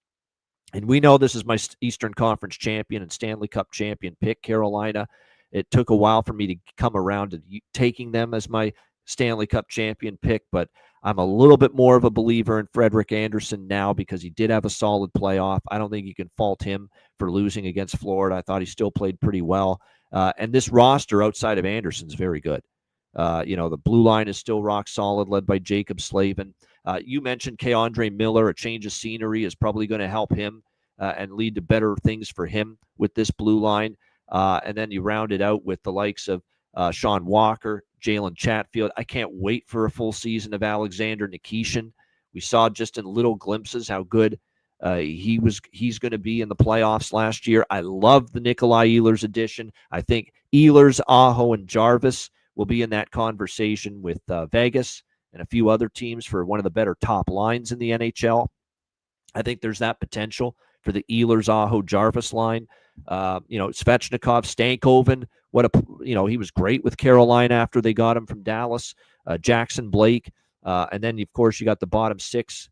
And we know this is my Eastern Conference champion and Stanley Cup champion pick, Carolina. It took a while for me to come around to taking them as my Stanley Cup champion pick, but I'm a little bit more of a believer in Frederik Andersen now because he did have a solid playoff. I don't think you can fault him for losing against Florida. I thought he still played pretty well. And this roster outside of Andersen is very good. The blue line is still rock solid, led by Jacob Slavin. You mentioned K'Andre Miller. A change of scenery is probably going to help him and lead to better things for him with this blue line. And then you round it out with the likes of Sean Walker, Jalen Chatfield. I can't wait for a full season of Alexander Nikishin. We saw just in little glimpses how good he's going to be in the playoffs last year. I love the Nikolai Ehlers addition. I think Ehlers, Aho, and Jarvis will be in that conversation with Vegas and a few other teams for one of the better top lines in the NHL. I think there's that potential for the Ehlers, Aho, Jarvis line. Svechnikov, Stankoven, he was great with Carolina after they got him from Dallas. Jackson Blake, and then of course you got the bottom six: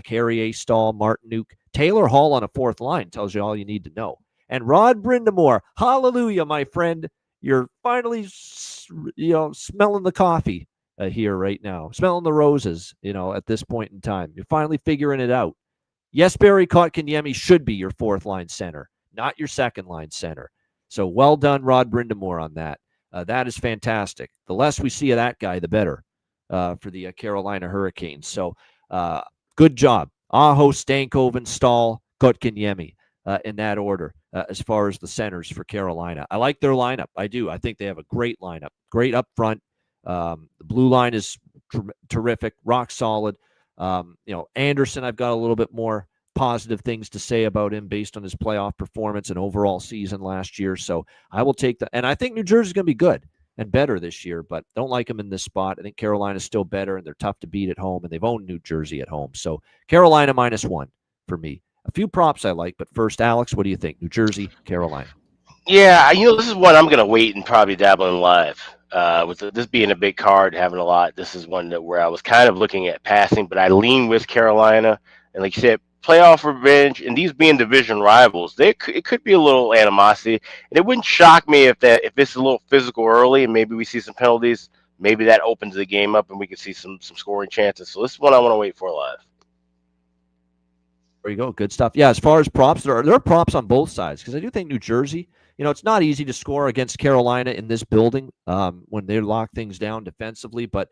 Carrier, Stahl, Martinuk, Taylor Hall on a fourth line tells you all you need to know. And Rod Brindamore, hallelujah, my friend, you're finally smelling the coffee here right now, smelling the roses. At this point in time, you're finally figuring it out. Yes, Barry Kotkaniemi should be your fourth line center, not your second line center. So well done, Rod Brindamore, on that. That is fantastic. The less we see of that guy, the better for the Carolina Hurricanes. So good job. Aho, Stankoven, Stahl, Kotkaniemi in that order as far as the centers for Carolina. I like their lineup. I do. I think they have a great lineup. Great up front. The blue line is terrific, rock solid. Anderson, I've got a little bit more positive things to say about him based on his playoff performance and overall season last year. So I will take that. And I think New Jersey's going to be good and better this year, but don't like them in this spot. I think Carolina's still better, and they're tough to beat at home, and they've owned New Jersey at home. So Carolina -1 for me. A few props I like, but first, Alex, what do you think? New Jersey, Carolina. Yeah, this is one I'm going to wait and probably dabble in live. With this being a big card, having a lot, this is one where I was kind of looking at passing, but I lean with Carolina. And like you said, playoff revenge, and these being division rivals, it could be a little animosity. And it wouldn't shock me if it's a little physical early and maybe we see some penalties. Maybe that opens the game up and we can see some scoring chances. So this is one I want to wait for live. There you go. Good stuff. Yeah, as far as props, there are props on both sides because I do think New Jersey, it's not easy to score against Carolina in this building when they lock things down defensively, but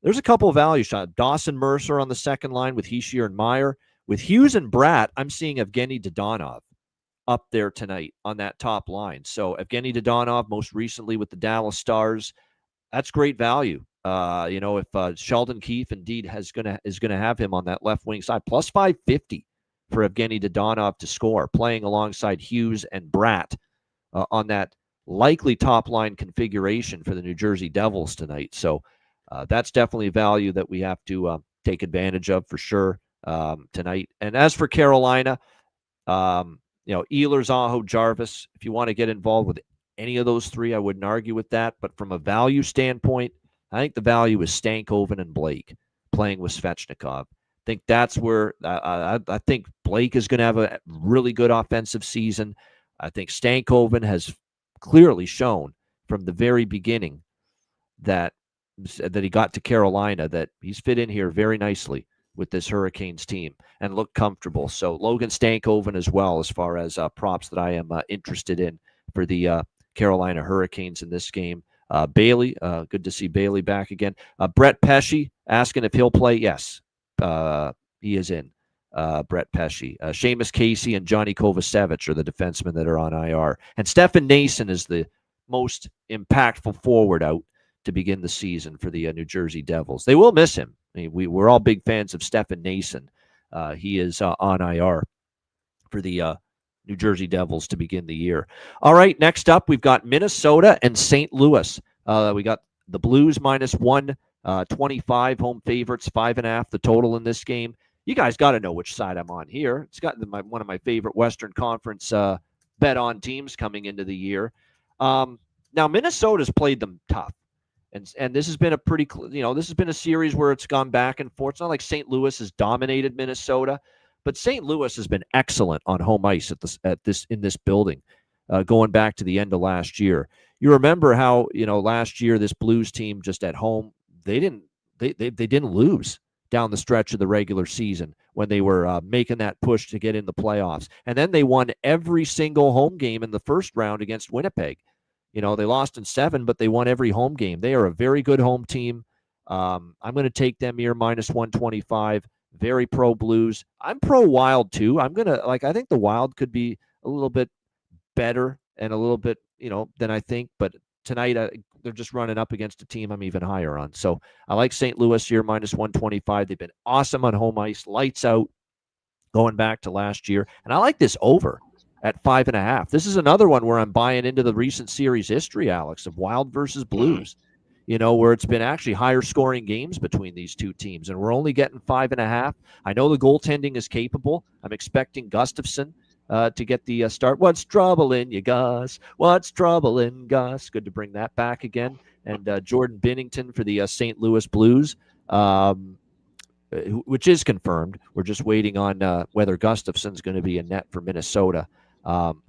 there's a couple of value shots. Dawson Mercer on the second line with Hischier and Meyer. With Hughes and Bratt, I'm seeing Evgeny Dodonov up there tonight on that top line. So Evgeny Dodonov, most recently with the Dallas Stars, that's great value. If Sheldon Keefe indeed is going to have him on that left wing side, plus 550 for Evgeny Dodonov to score, playing alongside Hughes and Bratt on that likely top line configuration for the New Jersey Devils tonight. So that's definitely value that we have to take advantage of for sure tonight. And as for Carolina, Ehlers, Aho, Jarvis, if you want to get involved with any of those three, I wouldn't argue with that. But from a value standpoint, I think the value is Stankoven and Blake playing with Svechnikov. I think that's where I think Blake is going to have a really good offensive season. I think Stankoven has clearly shown from the very beginning that he got to Carolina that he's fit in here very nicely with this Hurricanes team and look comfortable. So Logan Stankoven as well, as far as props that I am interested in for the Carolina Hurricanes in this game. Bailey, good to see Bailey back again. Brett Pesce asking if he'll play. Yes, he is in. Brett Pesce. Seamus Casey and Johnny Kovacevic are the defensemen that are on IR. And Stefan Nason is the most impactful forward out to begin the season for the New Jersey Devils. They will miss him. I mean, we're all big fans of Stefan Nason. He is on IR for the New Jersey Devils to begin the year. All right, next up, we've got Minnesota and St. Louis. We got the Blues -125, home favorites, 5.5 the total in this game. You guys got to know which side I'm on here. It's got one of my favorite Western Conference bet on teams coming into the year. Now, Minnesota's played them tough. And this has been this has been a series where it's gone back and forth. It's not like St. Louis has dominated Minnesota, but St. Louis has been excellent on home ice in this building, going back to the end of last year. You remember how last year this Blues team just at home they didn't lose down the stretch of the regular season when they were making that push to get in the playoffs, and then they won every single home game in the first round against Winnipeg. They lost in 7, but they won every home game. They are a very good home team. I'm going to take them here -125. Very pro Blues. I'm pro Wild too. I think the Wild could be a little bit better and a little bit, than I think. But tonight they're just running up against a team I'm even higher on. So I like St. Louis here -125. They've been awesome on home ice, lights out, going back to last year. And I like this over at 5.5. This is another one where I'm buying into the recent series history, Alex, of Wild versus Blues, where it's been actually higher scoring games between these two teams, and we're only getting 5.5. I know the goaltending is capable. I'm expecting Gustafsson to get the start. What's trouble in you, Gus? What's trouble in Gus? Good to bring that back again. And Jordan Binnington for the St. Louis Blues, which is confirmed. We're just waiting on whether Gustafsson's going to be in net for Minnesota.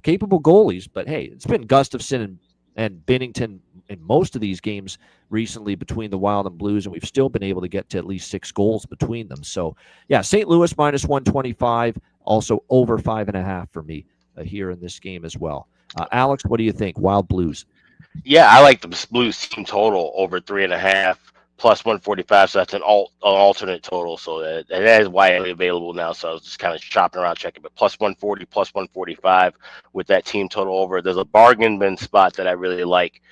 Capable goalies, but hey, it's been Gustafsson and Binnington in most of these games recently between the Wild and Blues, and we've still been able to get to at least 6 goals between them. So, yeah, St. Louis -125, also over 5.5 for me here in this game as well. Alex, what do you think? Wild Blues? Yeah, I like the Blues team total over 3.5. +145, so that's an alternate total. So that is widely available now. So I was just kind of shopping around checking, but +140, +145 with that team total over. There's a bargain bin spot that I really like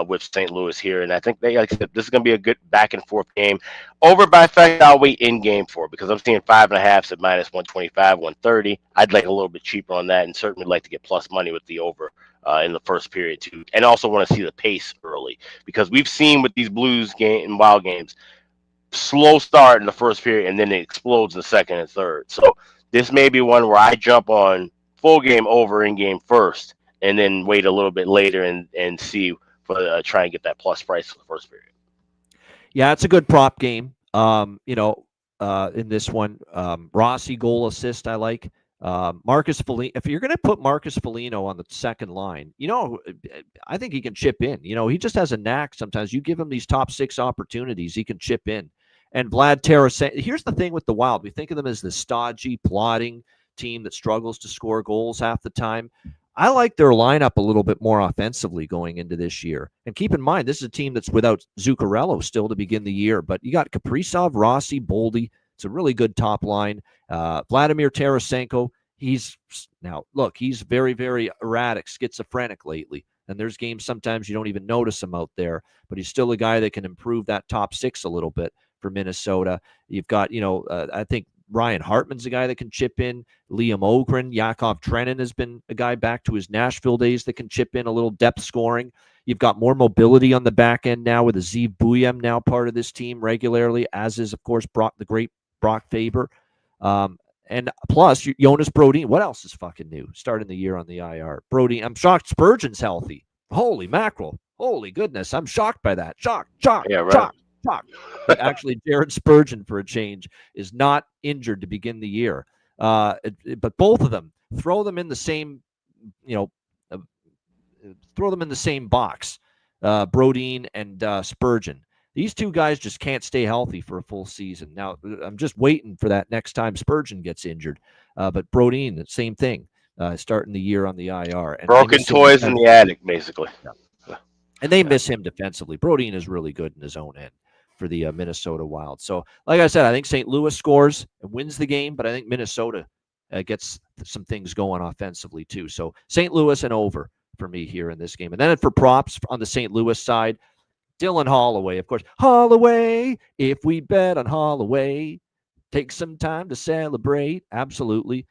with St. Louis here. And I think like I said, this is going to be a good back and forth game. Over by fact, I'll wait in game for because I'm seeing 5.5s at minus 125, 130. I'd like a little bit cheaper on that and certainly like to get plus money with the over in the first period too. And also want to see the pace early because we've seen with these Blues game and Wild games, slow start in the first period and then it explodes in the second and third. So this may be one where I jump on full game over in game first and then wait a little bit later and see for try and get that plus price for the first period. Yeah, it's a good prop game. In this one, Rossi goal assist I like. Marcus Foligno, if you're going to put Marcus Foligno on the second line, I think he can chip in. He just has a knack sometimes. You give him these top 6 opportunities, he can chip in. And Vlad Tarasenko, here's the thing with the Wild. We think of them as the stodgy, plodding team that struggles to score goals half the time. I like their lineup a little bit more offensively going into this year. And keep in mind, this is a team that's without Zuccarello still to begin the year. But you got Kaprizov, Rossi, Boldy. It's a really good top line. Vladimir Tarasenko, he's very, very erratic, schizophrenic lately. And there's games sometimes you don't even notice him out there. But he's still a guy that can improve that top 6 a little bit for Minnesota. You've got, I think Ryan Hartman's a guy that can chip in. Liam Ogren, Yakov Trenin has been a guy back to his Nashville days that can chip in a little depth scoring. You've got more mobility on the back end now with Aziz Bouyem now part of this team regularly, as is, of course, the great Brock Faber. And plus, Jonas Brodin. What else is fucking new? Starting the year on the IR. Brodin, I'm shocked Spurgeon's healthy. Holy mackerel. Holy goodness. I'm shocked by that. Shocked. Yeah, right. Shocked. But actually, Jared Spurgeon, for a change, is not injured to begin the year. But both of them, throw them in the same box, Brodin and Spurgeon. These two guys just can't stay healthy for a full season. Now, I'm just waiting for that next time Spurgeon gets injured. But Brodin, the same thing, starting the year on the IR. And broken toys in the attic, basically. Yeah. And they miss him defensively. Brodin is really good in his own end for the Minnesota Wild. So, like I said, I think St. Louis scores and wins the game, but I think Minnesota gets some things going offensively too. So, St. Louis and over for me here in this game. And then for props on the St. Louis side, Dylan Holloway, of course. Holloway, if we bet on Holloway, take some time to celebrate. Absolutely.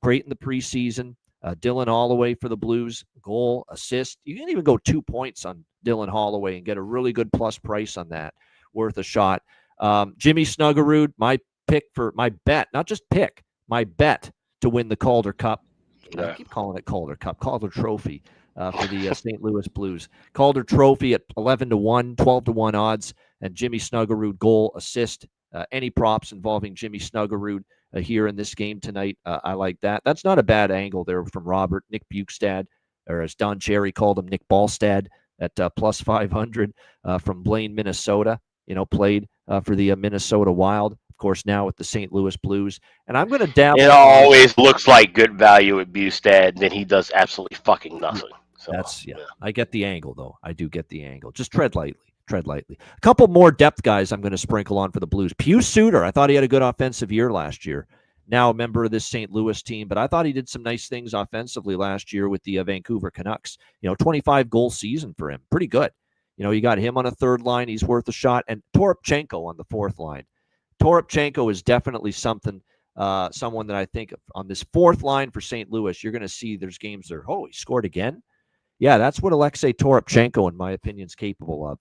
Great in the preseason. Dylan Holloway for the Blues, goal, assist. You can even go 2 points on Dylan Holloway and get a really good plus price on that. Worth a shot. Jimmy Snuggerud, my bet to win the Calder Cup. I keep calling it Calder Cup, Calder Trophy for the St. Louis Blues. Calder Trophy at 11-1, 12-1 odds, and Jimmy Snuggerud goal, assist. Any props involving Jimmy Snuggerud here in this game tonight, I like that. That's not a bad angle there from Robert. Nick Bukestad, or as Don Cherry called him, Nick Ballstad at plus 500 from Blaine, Minnesota. Played for the Minnesota Wild, of course, now with the St. Louis Blues. And I'm going to dabble. It always looks like good value at Bukestad, then he does absolutely fucking nothing. So I get the angle, though. I do get the angle. Just tread lightly. A couple more depth guys I'm going to sprinkle on for the Blues. Pius Suter, I thought he had a good offensive year last year. Now a member of this St. Louis team, but I thought he did some nice things offensively last year with the Vancouver Canucks. 25-goal season for him. Pretty good. You got him on a third line. He's worth a shot. And Toropchenko on the fourth line. Toropchenko is definitely someone that I think on this fourth line for St. Louis, you're going to see there's games there. Oh, he scored again? Yeah, that's what Alexei Toropchenko, in my opinion, is capable of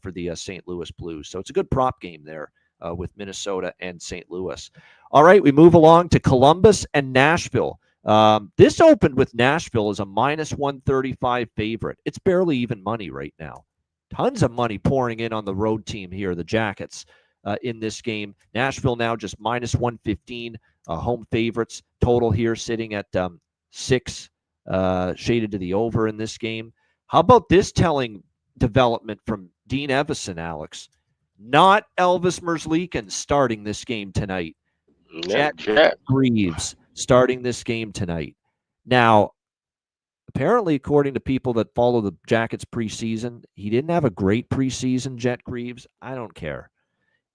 for the St. Louis Blues. So it's a good prop game there with Minnesota and St. Louis. All right, we move along to Columbus and Nashville. This opened with Nashville as a minus 135 favorite. It's barely even money right now. Tons of money pouring in on the road team here, the Jackets, in this game. Nashville now just minus 115, home favorites. Total here sitting at 6, shaded to the over in this game. How about this telling development from Dean Evison, Alex? Not Elvis Merzlikins starting this game tonight. Jet Greaves starting this game tonight. Now, apparently, according to people that follow the Jackets preseason, he didn't have a great preseason, Jet Greaves. I don't care.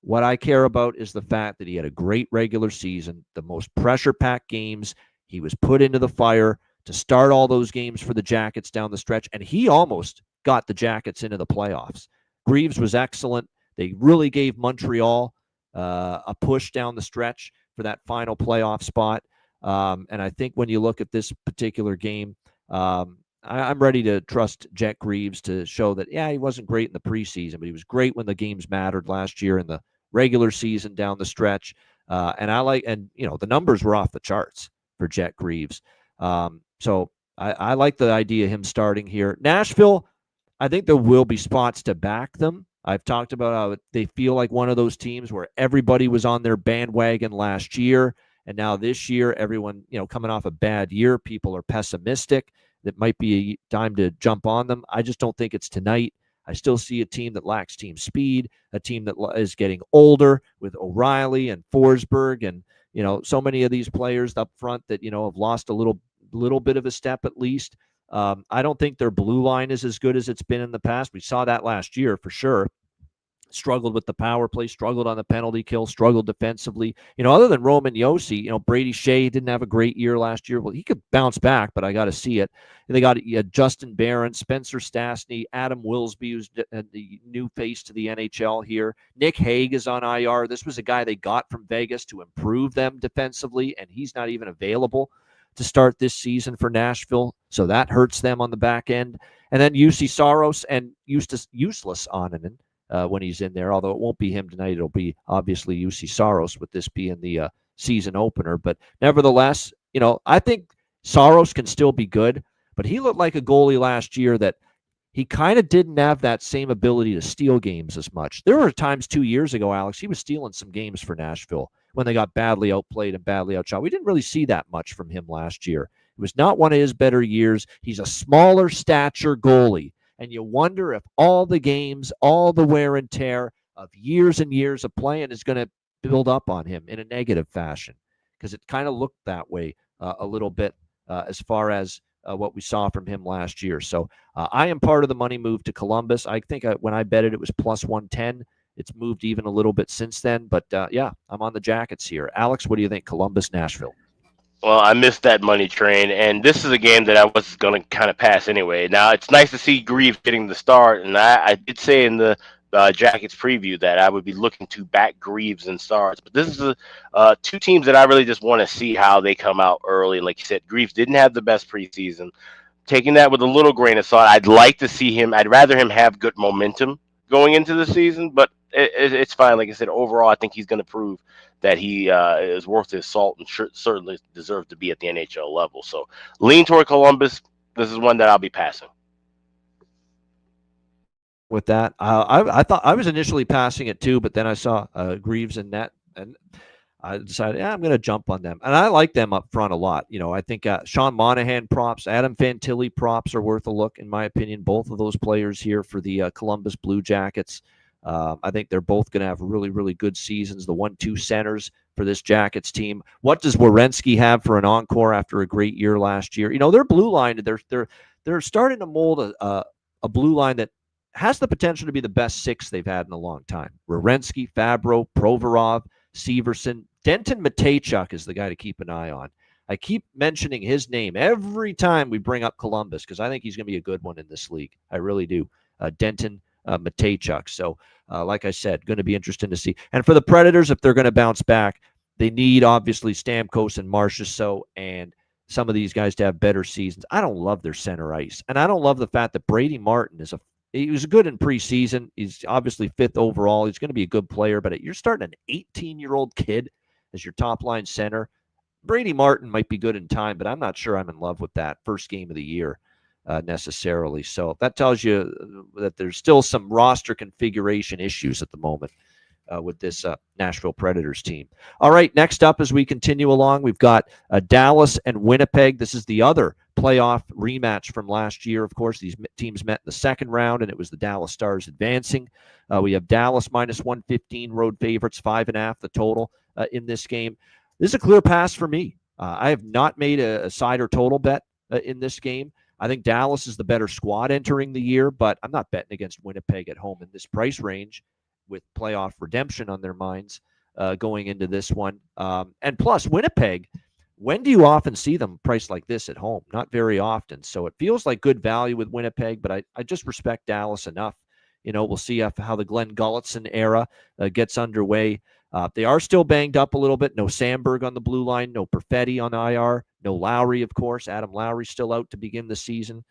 What I care about is the fact that he had a great regular season, the most pressure-packed games. He was put into the fire to start all those games for the Jackets down the stretch, and he almost got the Jackets into the playoffs. Greaves was excellent. They really gave Montreal a push down the stretch for that final playoff spot. And I think when you look at this particular game, I'm ready to trust Jet Greaves to show that, yeah, he wasn't great in the preseason, but he was great when the games mattered last year in the regular season down the stretch. And the numbers were off the charts for Jet Greaves. So I like the idea of him starting here. Nashville, I think there will be spots to back them. I've talked about how they feel like one of those teams where everybody was on their bandwagon last year, and now this year, everyone, coming off a bad year, people are pessimistic. That might be a time to jump on them. I just don't think it's tonight. I still see a team that lacks team speed, a team that is getting older with O'Reilly and Forsberg and, so many of these players up front that, have lost a little bit of a step at least. I don't think their blue line is as good as it's been in the past. We saw that last year for sure. Struggled with the power play, struggled on the penalty kill, struggled defensively. Other than Roman Josi, Brady Shea didn't have a great year last year. Well, he could bounce back, but I got to see it. And they got Justin Barron, Spencer Stastny, Adam Wilsby, who's the new face to the NHL here. Nick Hague is on IR. This was a guy they got from Vegas to improve them defensively, and he's not even available to start this season for Nashville, so that hurts them on the back end. And then UC Saros and useless Onanen when he's in there, although it won't be him tonight. It'll be obviously UC Saros with this being the season opener. But nevertheless, I think Saros can still be good, but he looked like a goalie last year that he kind of didn't have that same ability to steal games as much. There were times 2 years ago, Alex, he was stealing some games for Nashville when they got badly outplayed and badly outshot. We didn't really see that much from him last year. It was not one of his better years. He's a smaller stature goalie, and you wonder if all the games, all the wear and tear of years and years of playing is going to build up on him in a negative fashion, because it kind of looked that way a little bit as far as what we saw from him last year. So I am part of the money move to Columbus. I think when I bet it was plus 110. It's moved even a little bit since then. But, yeah, I'm on the Jackets here. Alex, what do you think? Columbus, Nashville. Well, I missed that money train, and this is a game that I was going to kind of pass anyway. Now, it's nice to see Greaves getting the start, and I did say in the Jackets preview that I would be looking to back Greaves and starts. But this is two teams that I really just want to see how they come out early. And like you said, Greaves didn't have the best preseason. Taking that with a little grain of salt, I'd like to see him. I'd rather him have good momentum going into the season, but it's fine. Like I said, overall, I think he's going to prove that he is worth his salt and certainly deserves to be at the NHL level. So lean toward Columbus. This is one that I'll be passing. With that, I thought I was initially passing it too, but then I saw Greaves in net, and I decided, I'm going to jump on them. And I like them up front a lot. I think Sean Monahan props, Adam Fantilli props are worth a look, in my opinion. Both of those players here for the Columbus Blue Jackets. I think they're both going to have really, really good seasons. The 1-2 centers for this Jackets team. What does Werenski have for an encore after a great year last year? Their blue line, they're starting to mold a blue line that has the potential to be the best six they've had in a long time. Werenski, Fabro, Provorov, Severson, Denton Mateychuk is the guy to keep an eye on. I keep mentioning his name every time we bring up Columbus because I think he's going to be a good one in this league. I really do. Denton Mateychuk. So, like I said, going to be interesting to see. And for the Predators, if they're going to bounce back, they need obviously Stamkos and Marchessault and some of these guys to have better seasons. I don't love their center ice, and I don't love the fact that Brady Martin he was good in preseason. He's obviously 5th overall. He's going to be a good player, but you're starting an 18-year-old kid as your top-line center. Brady Martin might be good in time, but I'm not sure I'm in love with that first game of the year necessarily. So that tells you that there's still some roster configuration issues at the moment with this Nashville Predators team. All right, next up as we continue along, we've got Dallas and Winnipeg. This is the other playoff rematch from last year. Of course, these teams met in the second round, and it was the Dallas Stars advancing. We have Dallas minus 115, road favorites, 5.5 the total in this game. This is a clear pass for me. I have not made a side or total bet in this game. I think Dallas is the better squad entering the year, but I'm not betting against Winnipeg at home in this price range with playoff redemption on their minds going into this one. And plus, Winnipeg, When do you often see them priced like this at home? Not very often. So it feels like good value with Winnipeg, but I just respect Dallas enough. We'll see how the Glenn Gulletson era gets underway. They are still banged up a little bit. No Sandberg on the blue line, no Perfetti on IR, no Lowry, of course. Adam Lowry still out to begin the season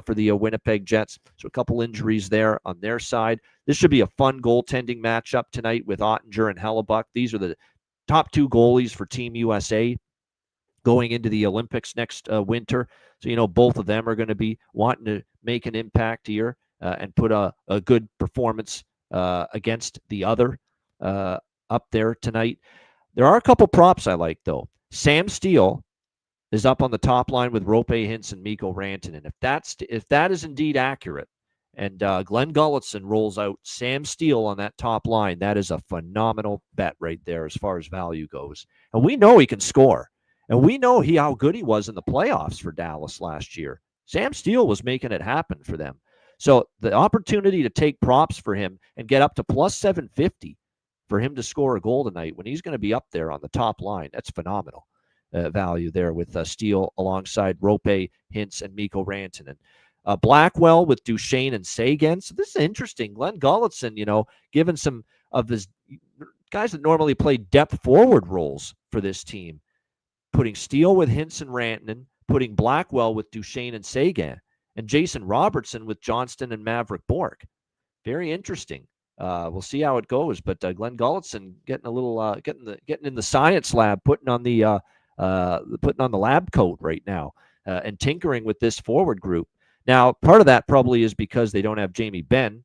for the Winnipeg Jets. So a couple injuries there on their side. This should be a fun goaltending matchup tonight with Ottinger and Hellebuck. These are the top two goalies for Team USA going into the Olympics next winter. So, both of them are going to be wanting to make an impact here and put a good performance against the other up there tonight. There are a couple props I like, though. Sam Steele is up on the top line with Roope Hintz and Mikko Rantanen. If that is indeed accurate, and Glenn Gulletson rolls out Sam Steele on that top line, that is a phenomenal bet right there as far as value goes. And we know he can score. And we know how good he was in the playoffs for Dallas last year. Sam Steele was making it happen for them. So the opportunity to take props for him and get up to plus 750 for him to score a goal tonight when he's going to be up there on the top line, that's phenomenal value there with Steele alongside Roope, Hintz, and Mikko Rantanen. Blackwell with Duchesne and Seguin. So this is interesting. Glenn Gulletson, given some of his guys that normally play depth forward roles for this team, putting Steele with Hintz and Rantanen, putting Blackwell with Duchesne and Seguin, and Jason Robertson with Johnston and Maverick Bourque. Very interesting. We'll see how it goes. But Glenn Gulletson getting a little getting in the science lab, putting on the lab coat right now, and tinkering with this forward group. Now, part of that probably is because they don't have Jamie Benn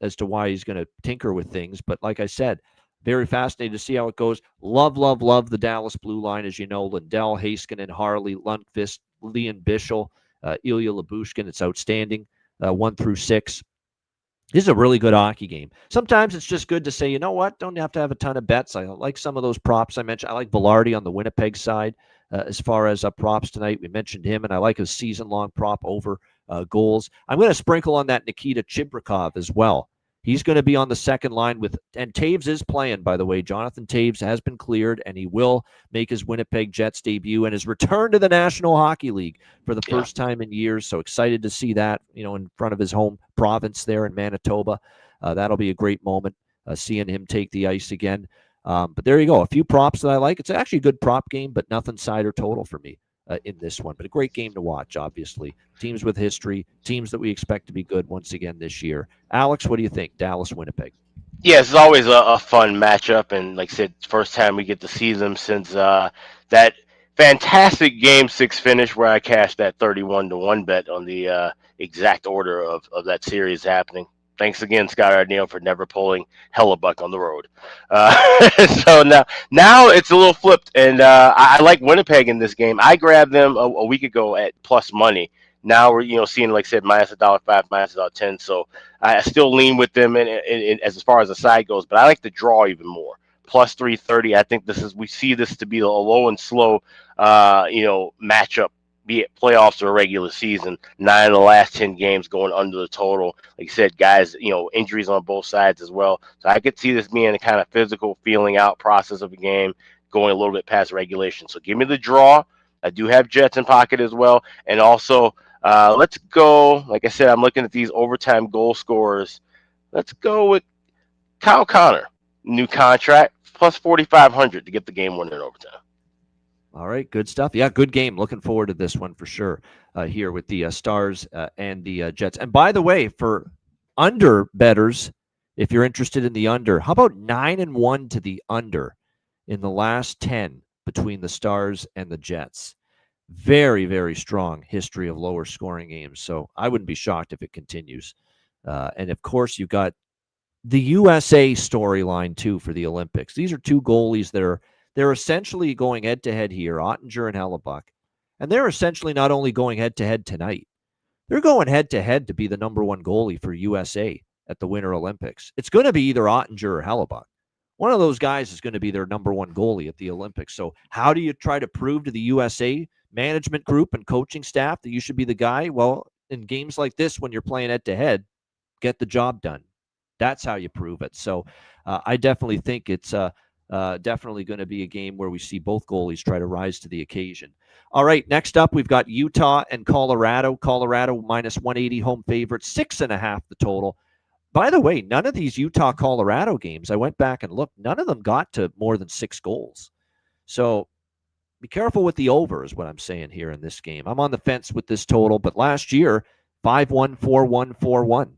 as to why he's going to tinker with things. But like I said, very fascinated to see how it goes. Love the Dallas blue line, as you know. Lindell, Heiskanen, Harley, Lundqvist, Leon Bischel, Ilya Lyubushkin. It's outstanding, 1 through 6. This is a really good hockey game. Sometimes it's just good to say, you know what, don't have to have a ton of bets. I like some of those props I mentioned. I like Velarde on the Winnipeg side as far as props tonight. We mentioned him, and I like his season-long prop over goals. I'm going to sprinkle on that Nikita Chibrikov as well. He's going to be on the second line and Taves is playing, by the way. Jonathan Taves has been cleared, and he will make his Winnipeg Jets debut and his return to the National Hockey League for the first time in years. So excited to see that, in front of his home province there in Manitoba. That'll be a great moment, seeing him take the ice again. But there you go. A few props that I like. It's actually a good prop game, but nothing side or total for me in this one. But a great game to watch, obviously. Teams with history, teams that we expect to be good once again this year. Alex, what do you think? Dallas, Winnipeg. Yeah, it's always a fun matchup. And like I said, first time we get to see them since that fantastic Game 6 finish where I cashed that 31-1 bet on the exact order of that series happening. Thanks again, Scott Arneal, for never pulling Hellebuck on the road. So now it's a little flipped, and I like Winnipeg in this game. I grabbed them a week ago at plus money. Now we're seeing, like I said, minus $1.05, minus $1.10. So I still lean with them as far as the side goes, but I like the draw even more. Plus 330. I think we see this to be a low and slow matchup, be it playoffs or regular season. 9 of the last 10 games going under the total. Like you said, guys, injuries on both sides as well. So I could see this being a kind of physical feeling out process of a game going a little bit past regulation. So give me the draw. I do have Jets in pocket as well. And also, let's go. Like I said, I'm looking at these overtime goal scorers. Let's go with Kyle Connor. New contract, plus 4,500 to get the game winner in overtime. All right, good stuff. Yeah, good game. Looking forward to this one for sure here with the Stars and the Jets. And by the way, for under bettors, if you're interested in the under, how about 9-1 to the under in the last 10 between the Stars and the Jets? Very, very strong history of lower scoring games. So I wouldn't be shocked if it continues. And of course, you've got the USA storyline too for the Olympics. These are two goalies that they're essentially going head-to-head here, Ottinger and Hellebuck. And they're essentially not only going head-to-head tonight, they're going head-to-head to be the number one goalie for USA at the Winter Olympics. It's going to be either Ottinger or Hellebuck. One of those guys is going to be their number one goalie at the Olympics. So how do you try to prove to the USA management group and coaching staff that you should be the guy? Well, in games like this, when you're playing head-to-head, get the job done. That's how you prove it. So I definitely think it's Definitely going to be a game where we see both goalies try to rise to the occasion. All right, next up, we've got Utah and Colorado. Colorado minus 180 home favorite, 6.5 the total. By the way, none of these Utah-Colorado games, I went back and looked, none of them got to more than 6 goals. So be careful with the over is what I'm saying here in this game. I'm on the fence with this total, but last year, 5-1, 4-1, 4-1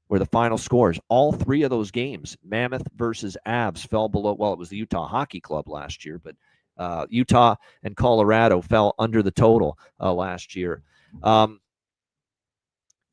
were the final scores. All 3 of those games, Mammoth versus Avs, fell below, well, it was the Utah Hockey Club last year, but Utah and Colorado fell under the total last year.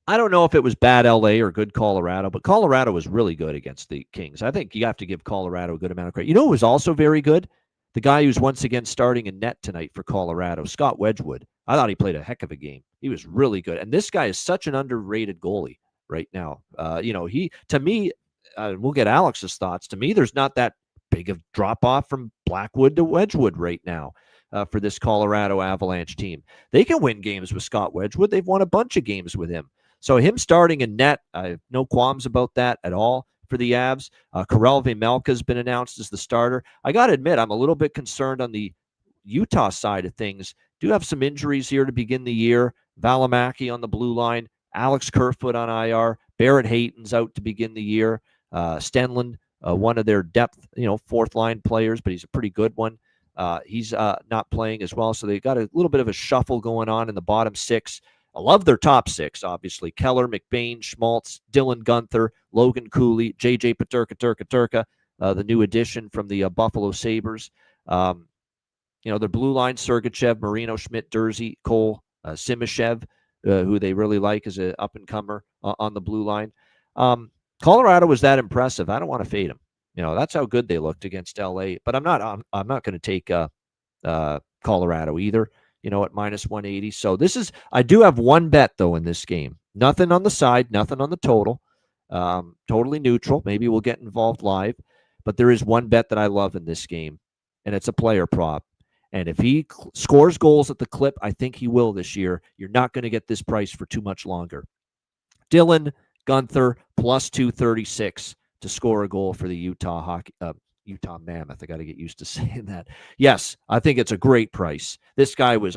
I don't know if it was bad LA or good Colorado, but Colorado was really good against the Kings. I think you have to give Colorado a good amount of credit. You know who was also very good? The guy who's once again starting in net tonight for Colorado, Scott Wedgwood. I thought he played a heck of a game. He was really good. And this guy is such an underrated goalie right now. He, to me, we'll get Alex's thoughts. To me, there's not that big of drop off from Blackwood to Wedgwood right now for this Colorado Avalanche team. They can win games with Scott Wedgwood. They've won a bunch of games with him. So him starting in net, I have no qualms about that at all for the Avs. Karel Vejmelka has been announced as the starter. I got to admit, I'm a little bit concerned on the Utah side of things. Do have some injuries here to begin the year. Valimaki on the blue line, Alex Kerfoot on IR, Barrett Hayton's out to begin the year. Stenlund, one of their depth, fourth line players, but he's a pretty good one. He's not playing as well, so they got a little bit of a shuffle going on in the bottom 6. I love their top 6, obviously. Keller, McBain, Schmaltz, Dylan Gunther, Logan Cooley, JJ Peterka, the new addition from the Buffalo Sabres. Their blue line, Sergachev, Marino, Schmidt, Dursey, Cole, Simashev, who they really like as an up-and-comer on the blue line. Colorado was that impressive. I don't want to fade them. That's how good they looked against LA. But I'm not going to take Colorado either. At minus 180. So I do have one bet though in this game. Nothing on the side, nothing on the total. Totally neutral. Maybe we'll get involved live, but there is one bet that I love in this game, and it's a player prop. And if he scores goals at the clip, I think he will this year. You're not going to get this price for too much longer. Dylan Gunther plus 236 to score a goal for the Utah Mammoth. I got to get used to saying that. Yes, I think it's a great price. This guy was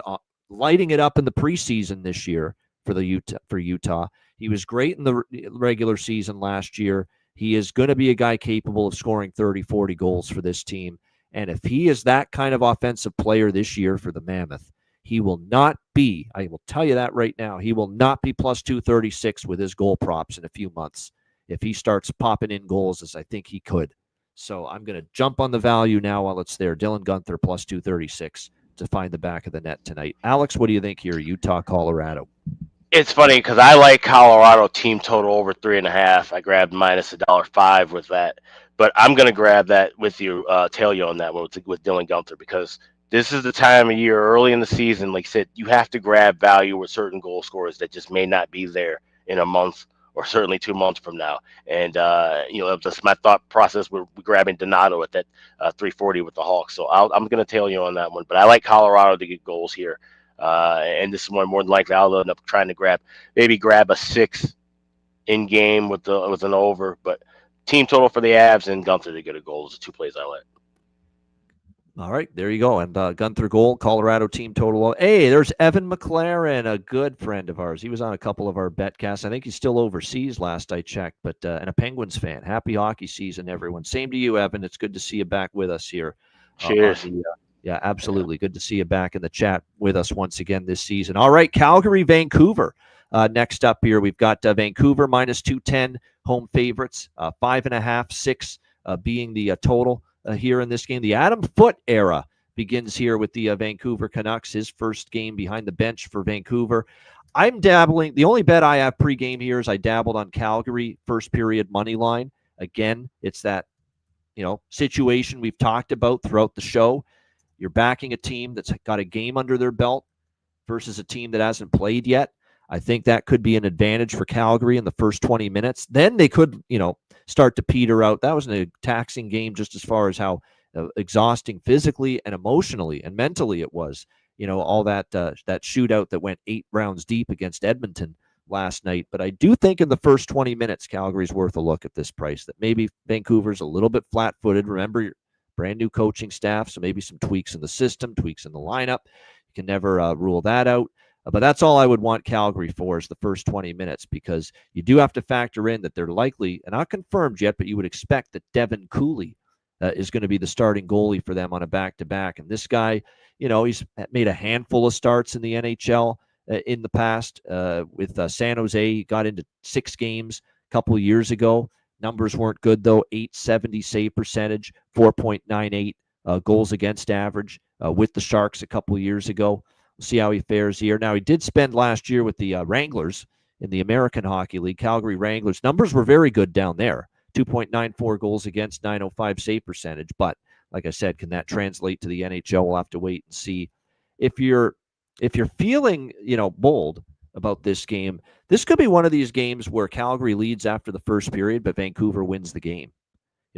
lighting it up in the preseason this year for Utah. He was great in the regular season last year. He is going to be a guy capable of scoring 30, 40 goals for this team. And if he is that kind of offensive player this year for the Mammoth, he will not be, I will tell you that right now, he will not be plus 236 with his goal props in a few months if he starts popping in goals as I think he could. So I'm going to jump on the value now while it's there. Dylan Gunther plus 236 to find the back of the net tonight. Alex, what do you think here? Utah, Colorado. It's funny because I like Colorado team total over 3.5. I grabbed minus $1.05 with that, but I'm going to grab that with you, tail you on that one with Dylan Gunther, because this is the time of year early in the season. Like I said, you have to grab value with certain goal scorers that just may not be there in a month or certainly 2 months from now. And, that's my thought process. We're grabbing Donato at that 340 with the Hawks. So I'm going to tail you on that one. But I like Colorado to get goals here. And this is one more than likely I'll end up trying to grab a 6 in game with an over. But team total for the Avs and Gunther to get a goal is the 2 plays I like. All right, there you go. And Gunther goal, Colorado team total. Hey, there's Evan McLaren, a good friend of ours. He was on a couple of our betcasts. I think he's still overseas last I checked, but and a Penguins fan. Happy hockey season, everyone. Same to you, Evan. It's good to see you back with us here. Cheers. Yeah, absolutely. Good to see you back in the chat with us once again this season. All right, Calgary, Vancouver. Next up here, we've got Vancouver minus 210 home favorites, 5.5, 6 being the total. Here in this game. The Adam Foote era begins here with the Vancouver Canucks, his first game behind the bench for Vancouver. I'm dabbling. The only bet I have pregame here is I dabbled on Calgary first period money line. Again, it's that situation we've talked about throughout the show. You're backing a team that's got a game under their belt versus a team that hasn't played yet. I think that could be an advantage for Calgary in the first 20 minutes. Then they could, start to peter out. That was a taxing game just as far as how exhausting physically and emotionally and mentally it was. All that shootout that went 8 rounds deep against Edmonton last night. But I do think in the first 20 minutes, Calgary's worth a look at this price, that maybe Vancouver's a little bit flat-footed. Remember, brand new coaching staff, so maybe some tweaks in the system, tweaks in the lineup. You can never rule that out. But that's all I would want Calgary for is the first 20 minutes, because you do have to factor in that they're likely, and not confirmed yet, but you would expect that Devin Cooley is going to be the starting goalie for them on a back-to-back. And this guy, he's made a handful of starts in the NHL in the past with San Jose. He got into 6 games a couple of years ago. Numbers weren't good, though. .870 save percentage, 4.98 goals against average with the Sharks a couple of years ago. We'll see how he fares here. Now, he did spend last year with the Wranglers in the American Hockey League, Calgary Wranglers. Numbers were very good down there. 2.94 goals against, .905 save percentage. But like I said, can that translate to the NHL? We'll have to wait and see. If you're feeling, bold about this game, this could be one of these games where Calgary leads after the first period, but Vancouver wins the game.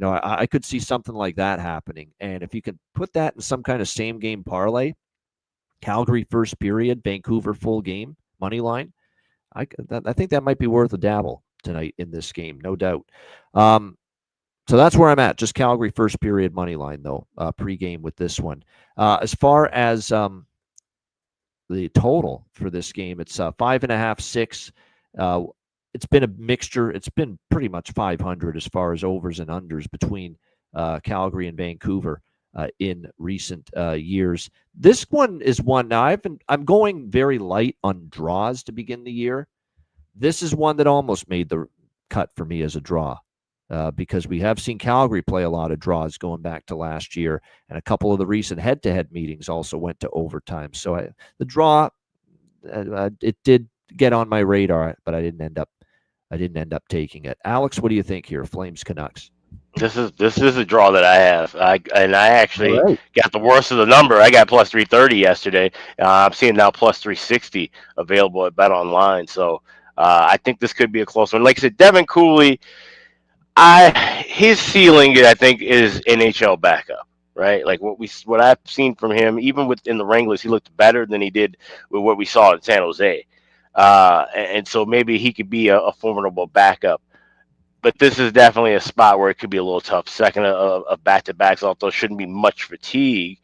I could see something like that happening. And if you can put that in some kind of same game parlay, Calgary first period, Vancouver full game, money line, I think that might be worth a dabble tonight in this game, no doubt. So that's where I'm at. Just Calgary first period money line, though, pregame with this one. As far as the total for this game, it's 5.5, 6. It's been a mixture. It's been pretty much 500 as far as overs and unders between Calgary and Vancouver in recent years. This one is one now. I'm going very light on draws to begin the year. This is one that almost made the cut for me as a draw because we have seen Calgary play a lot of draws going back to last year, and a couple of the recent head-to-head meetings also went to overtime. So the draw, it did get on my radar, but I didn't end up taking it. Alex, what do you think here? Flames Canucks. This is a draw that I have. I actually got the worst of the number. I got plus 330 yesterday. I'm seeing now plus 360 available at Bet Online. So I think this could be a close one. Like I said, Devin Cooley, his ceiling, I think, is NHL backup. Right, like what I've seen from him, even within the Wranglers, he looked better than he did with what we saw in San Jose. And so maybe he could be a formidable backup. But this is definitely a spot where it could be a little tough. Second of back-to-backs, although shouldn't be much fatigue,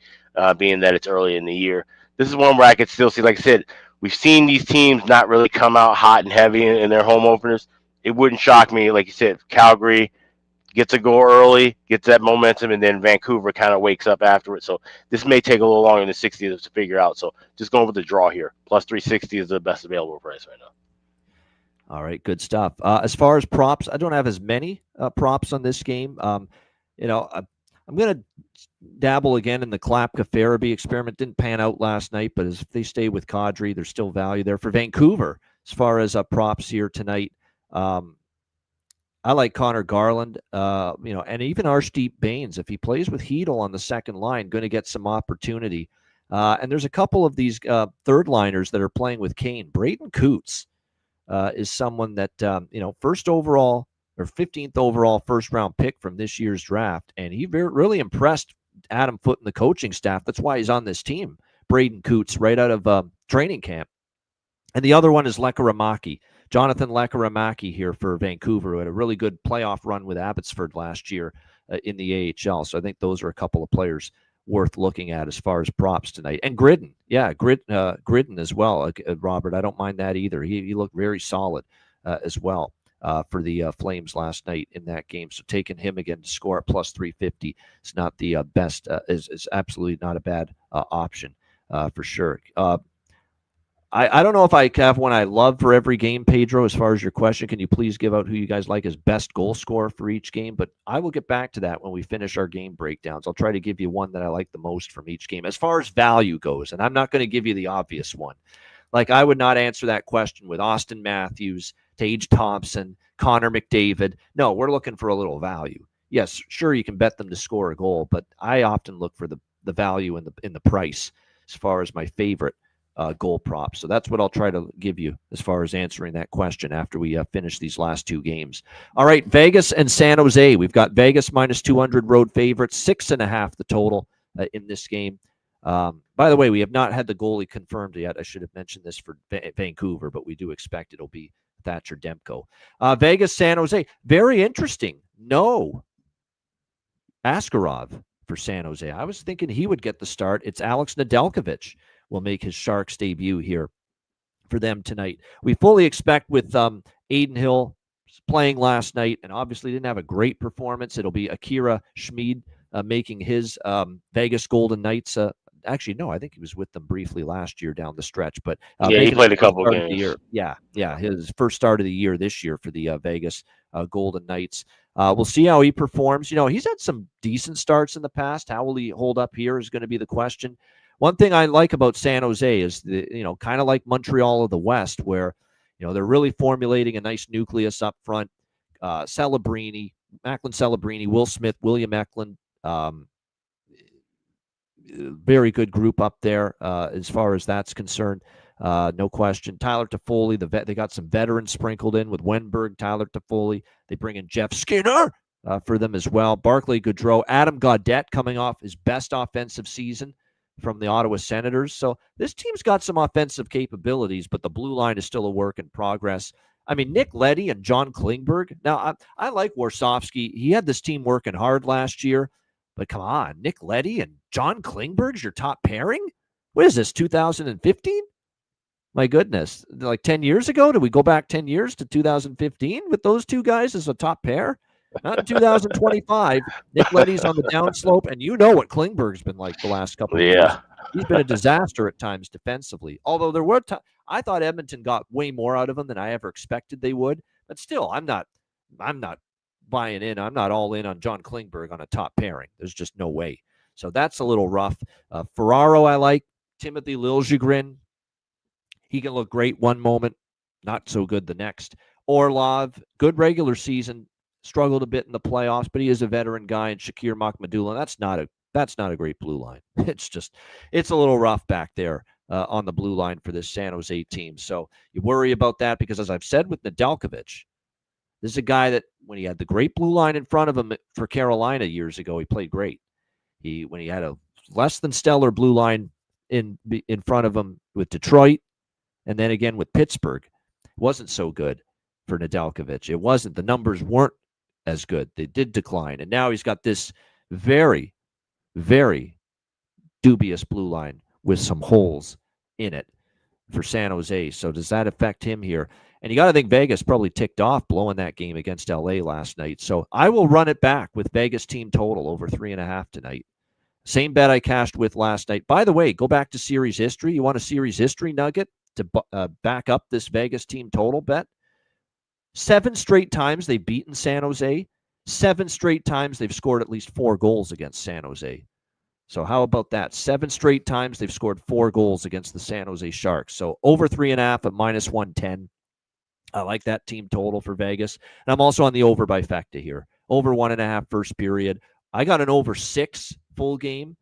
being that it's early in the year. This is one where I could still see, like I said, we've seen these teams not really come out hot and heavy in their home openers. It wouldn't shock me, like you said, Calgary gets a goal early, gets that momentum, and then Vancouver kind of wakes up afterwards. So this may take a little longer than 60 to figure out. So just going with the draw here. Plus 360 is the best available price right now. All right, good stuff. As far as props, I don't have as many props on this game. I'm going to dabble again in the Klapka-Farabee experiment. Didn't pan out last night, but if they stay with Kadri, there's still value there for Vancouver. As far as props here tonight, I like Connor Garland, and even Arshdeep Bains. If he plays with Hedl on the second line, going to get some opportunity. And there's a couple of these third liners that are playing with Kane. Braden Coots is someone that, first overall or 15th overall first round pick from this year's draft. And he really impressed Adam Foote and the coaching staff. That's why he's on this team. Braden Coots right out of training camp. And the other one is Lekaramaki. Jonathan Lekaramaki here for Vancouver, who had a really good playoff run with Abbotsford last year in the AHL. So I think those are a couple of players worth looking at as far as props tonight. And Gridden, Gridden as well, Robert. I don't mind that either. He looked very solid as well for the Flames last night in that game. So taking him again to score at plus 350 is not the best, is absolutely not a bad option for sure. I don't know if I have one I love for every game, Pedro, as far as your question. Can you please give out who you guys like as best goal scorer for each game? But I will get back to that when we finish our game breakdowns. I'll try to give you one that I like the most from each game. As far as value goes, and I'm not going to give you the obvious one. Like, I would not answer that question with Austin Matthews, Tage Thompson, Connor McDavid. No, we're looking for a little value. Yes, sure, you can bet them to score a goal, but I often look for the value in the price as far as my favorite goal props. So that's what I'll try to give you as far as answering that question after we finish these last two games. All right, Vegas and San Jose. We've got Vegas minus 200 road favorites, 6.5 the total in this game. By the way, we have not had the goalie confirmed yet. I should have mentioned this for Vancouver, but we do expect it'll be Thatcher Demko. Vegas, San Jose. Very interesting. No Askarov for San Jose. I was thinking he would get the start. It's Alex Nedeljkovic will make his Sharks debut here for them tonight. We fully expect with Aiden Hill playing last night and obviously didn't have a great performance. It'll be Akira Schmid making his Vegas Golden Knights. Actually, no, I think he was with them briefly last year down the stretch. But he played a couple games. Yeah, his first start of the year this year for the Vegas Golden Knights. We'll see how he performs. He's had some decent starts in the past. How will he hold up here is going to be the question. One thing I like about San Jose is kind of like Montreal of the West, where they're really formulating a nice nucleus up front. Celebrini, Macklin Celebrini, Will Smith, William Eklund. Very good group up there as far as that's concerned. No question. Tyler Toffoli, they got some veterans sprinkled in with Wenberg, Tyler Toffoli. They bring in Jeff Skinner for them as well. Barclay Goodrow, Adam Gaudette coming off his best offensive season from the Ottawa Senators. So this team's got some offensive capabilities, but the blue line is still a work in progress. I mean, Nick Leddy and John Klingberg. Now, I like Warsofsky. He had this team working hard last year, but come on, Nick Leddy and John Klingberg's your top pairing? What is this, 2015? My goodness, like 10 years ago? Did we go back 10 years to 2015 with those two guys as a top pair? Not in 2025. Nick Leddy's on the downslope, and what Klingberg's been like the last couple of years. He's been a disaster at times defensively. Although there were I thought Edmonton got way more out of him than I ever expected they would. But still, I'm not buying in. I'm not all in on John Klingberg on a top pairing. There's just no way. So that's a little rough. Ferraro, I like. Timothy Liljegren. He can look great one moment, not so good the next. Orlov, good regular season, struggled a bit in the playoffs, but he is a veteran guy. And Shakir Makhmadullah, that's not a great blue line. It's a little rough back there on the blue line for this San Jose team. So you worry about that because, as I've said with Nedeljkovic, this is a guy that when he had the great blue line in front of him for Carolina years ago, he played great. When he had a less than stellar blue line in front of him with Detroit, and then again with Pittsburgh, it wasn't so good for Nedeljkovic. It wasn't. The numbers weren't as good. They did decline. And now he's got this very, very dubious blue line with some holes in it for San Jose. So does that affect him here? And you got to think Vegas probably ticked off blowing that game against LA last night. So I will run it back with Vegas team total over 3.5 tonight. Same bet I cashed with last night. By the way, go back to series history. You want a series history nugget to back up this Vegas team total bet? 7 straight times they've beaten San Jose. 7 straight times they've scored at least 4 goals against San Jose. So how about that? 7 straight times they've scored 4 goals against the San Jose Sharks. So over 3.5 at -110. I like that team total for Vegas. And I'm also on the over by Fecta here. Over 1.5 first period. I got an over 6 full game.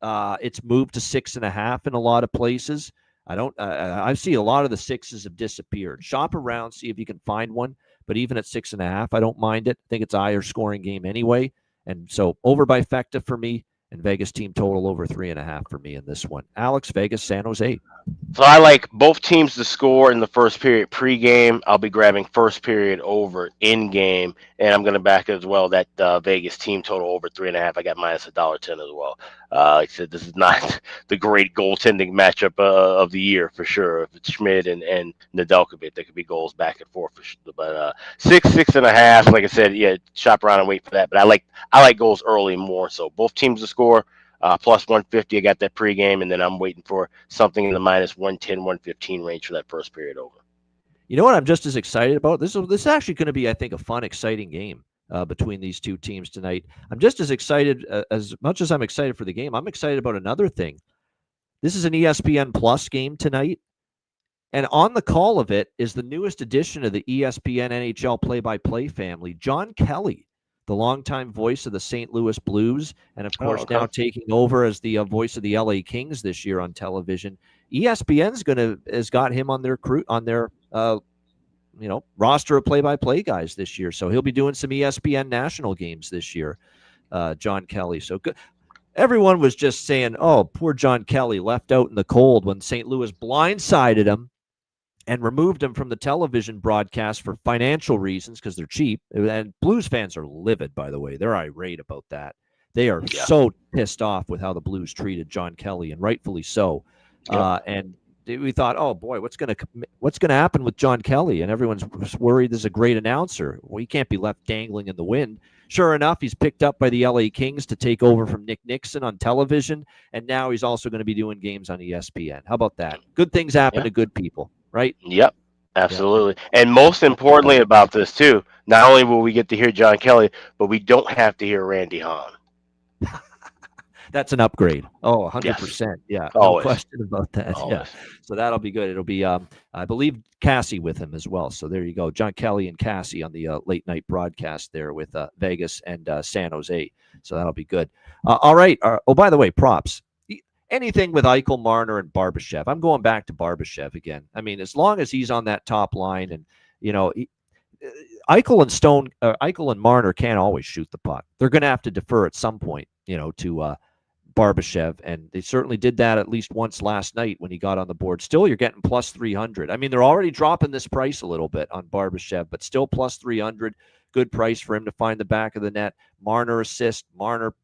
It's moved to 6.5 in a lot of places. I see a lot of the 6s have disappeared. Shop around, see if you can find one. But even at 6.5, I don't mind it. I think it's a higher scoring game anyway. And so over by Fecta for me, and Vegas team total over 3.5 for me in this one. Alex, Vegas, San Jose. So I like both teams to score in the first period pregame. I'll be grabbing first period over in game, and I'm going to back as well that Vegas team total over 3.5. I got -$1.10 as well. Like I said, this is not the great goaltending matchup of the year for sure. If it's Schmid and Nedeljkovic, there could be goals back and forth for sure. But 6.5. Like I said, shop around and wait for that. But I like goals early more. So both teams to score. Plus 150, I got that pregame, and then I'm waiting for something in the -110, 115 range for that first period over. You know what I'm just as excited about? This is actually going to be, I think, a fun, exciting game between these two teams tonight. I'm just as excited, as much as I'm excited for the game, I'm excited about another thing. This is an ESPN Plus game tonight, and on the call of it is the newest edition of the ESPN NHL play-by-play family, John Kelly, the longtime voice of the St. Louis Blues, and of course now taking over as the voice of the LA Kings this year on television. ESPN's has got him on their roster of play-by-play guys this year, so he'll be doing some ESPN national games this year. John Kelly, so good. Everyone was just saying, "Oh, poor John Kelly left out in the cold" when St. Louis blindsided him and removed him from the television broadcast for financial reasons because they're cheap. And Blues fans are livid, by the way. They're irate about that. They are so pissed off with how the Blues treated John Kelly, and rightfully so. And we thought, oh boy, what's going to happen with John Kelly? And everyone's worried there's a great announcer. Well, he can't be left dangling in the wind. Sure enough, he's picked up by the LA Kings to take over from Nick Nixon on television, and now he's also going to be doing games on ESPN. How about that? Good things happen to good people, right? Yep, absolutely. And most importantly about this too, not only will we get to hear John Kelly, but we don't have to hear Randy Hahn. That's an upgrade. Oh, 100%. Yeah, no question about that. Always. Yeah, so that'll be good. It'll be, I believe, Cassie with him as well. So there you go, John Kelly and Cassie on the late night broadcast there with Vegas and San Jose. So that'll be good. All right. Oh, by the way, props. Anything with Eichel, Marner, and Barbashev. I'm going back to Barbashev again. I mean, as long as he's on that top line, and Eichel and Marner can't always shoot the puck. They're going to have to defer at some point, to Barbashev, and they certainly did that at least once last night when he got on the board. Still, you're getting plus 300. I mean, they're already dropping this price a little bit on Barbashev, but still plus 300. Good price for him to find the back of the net. Marner assist. Marner,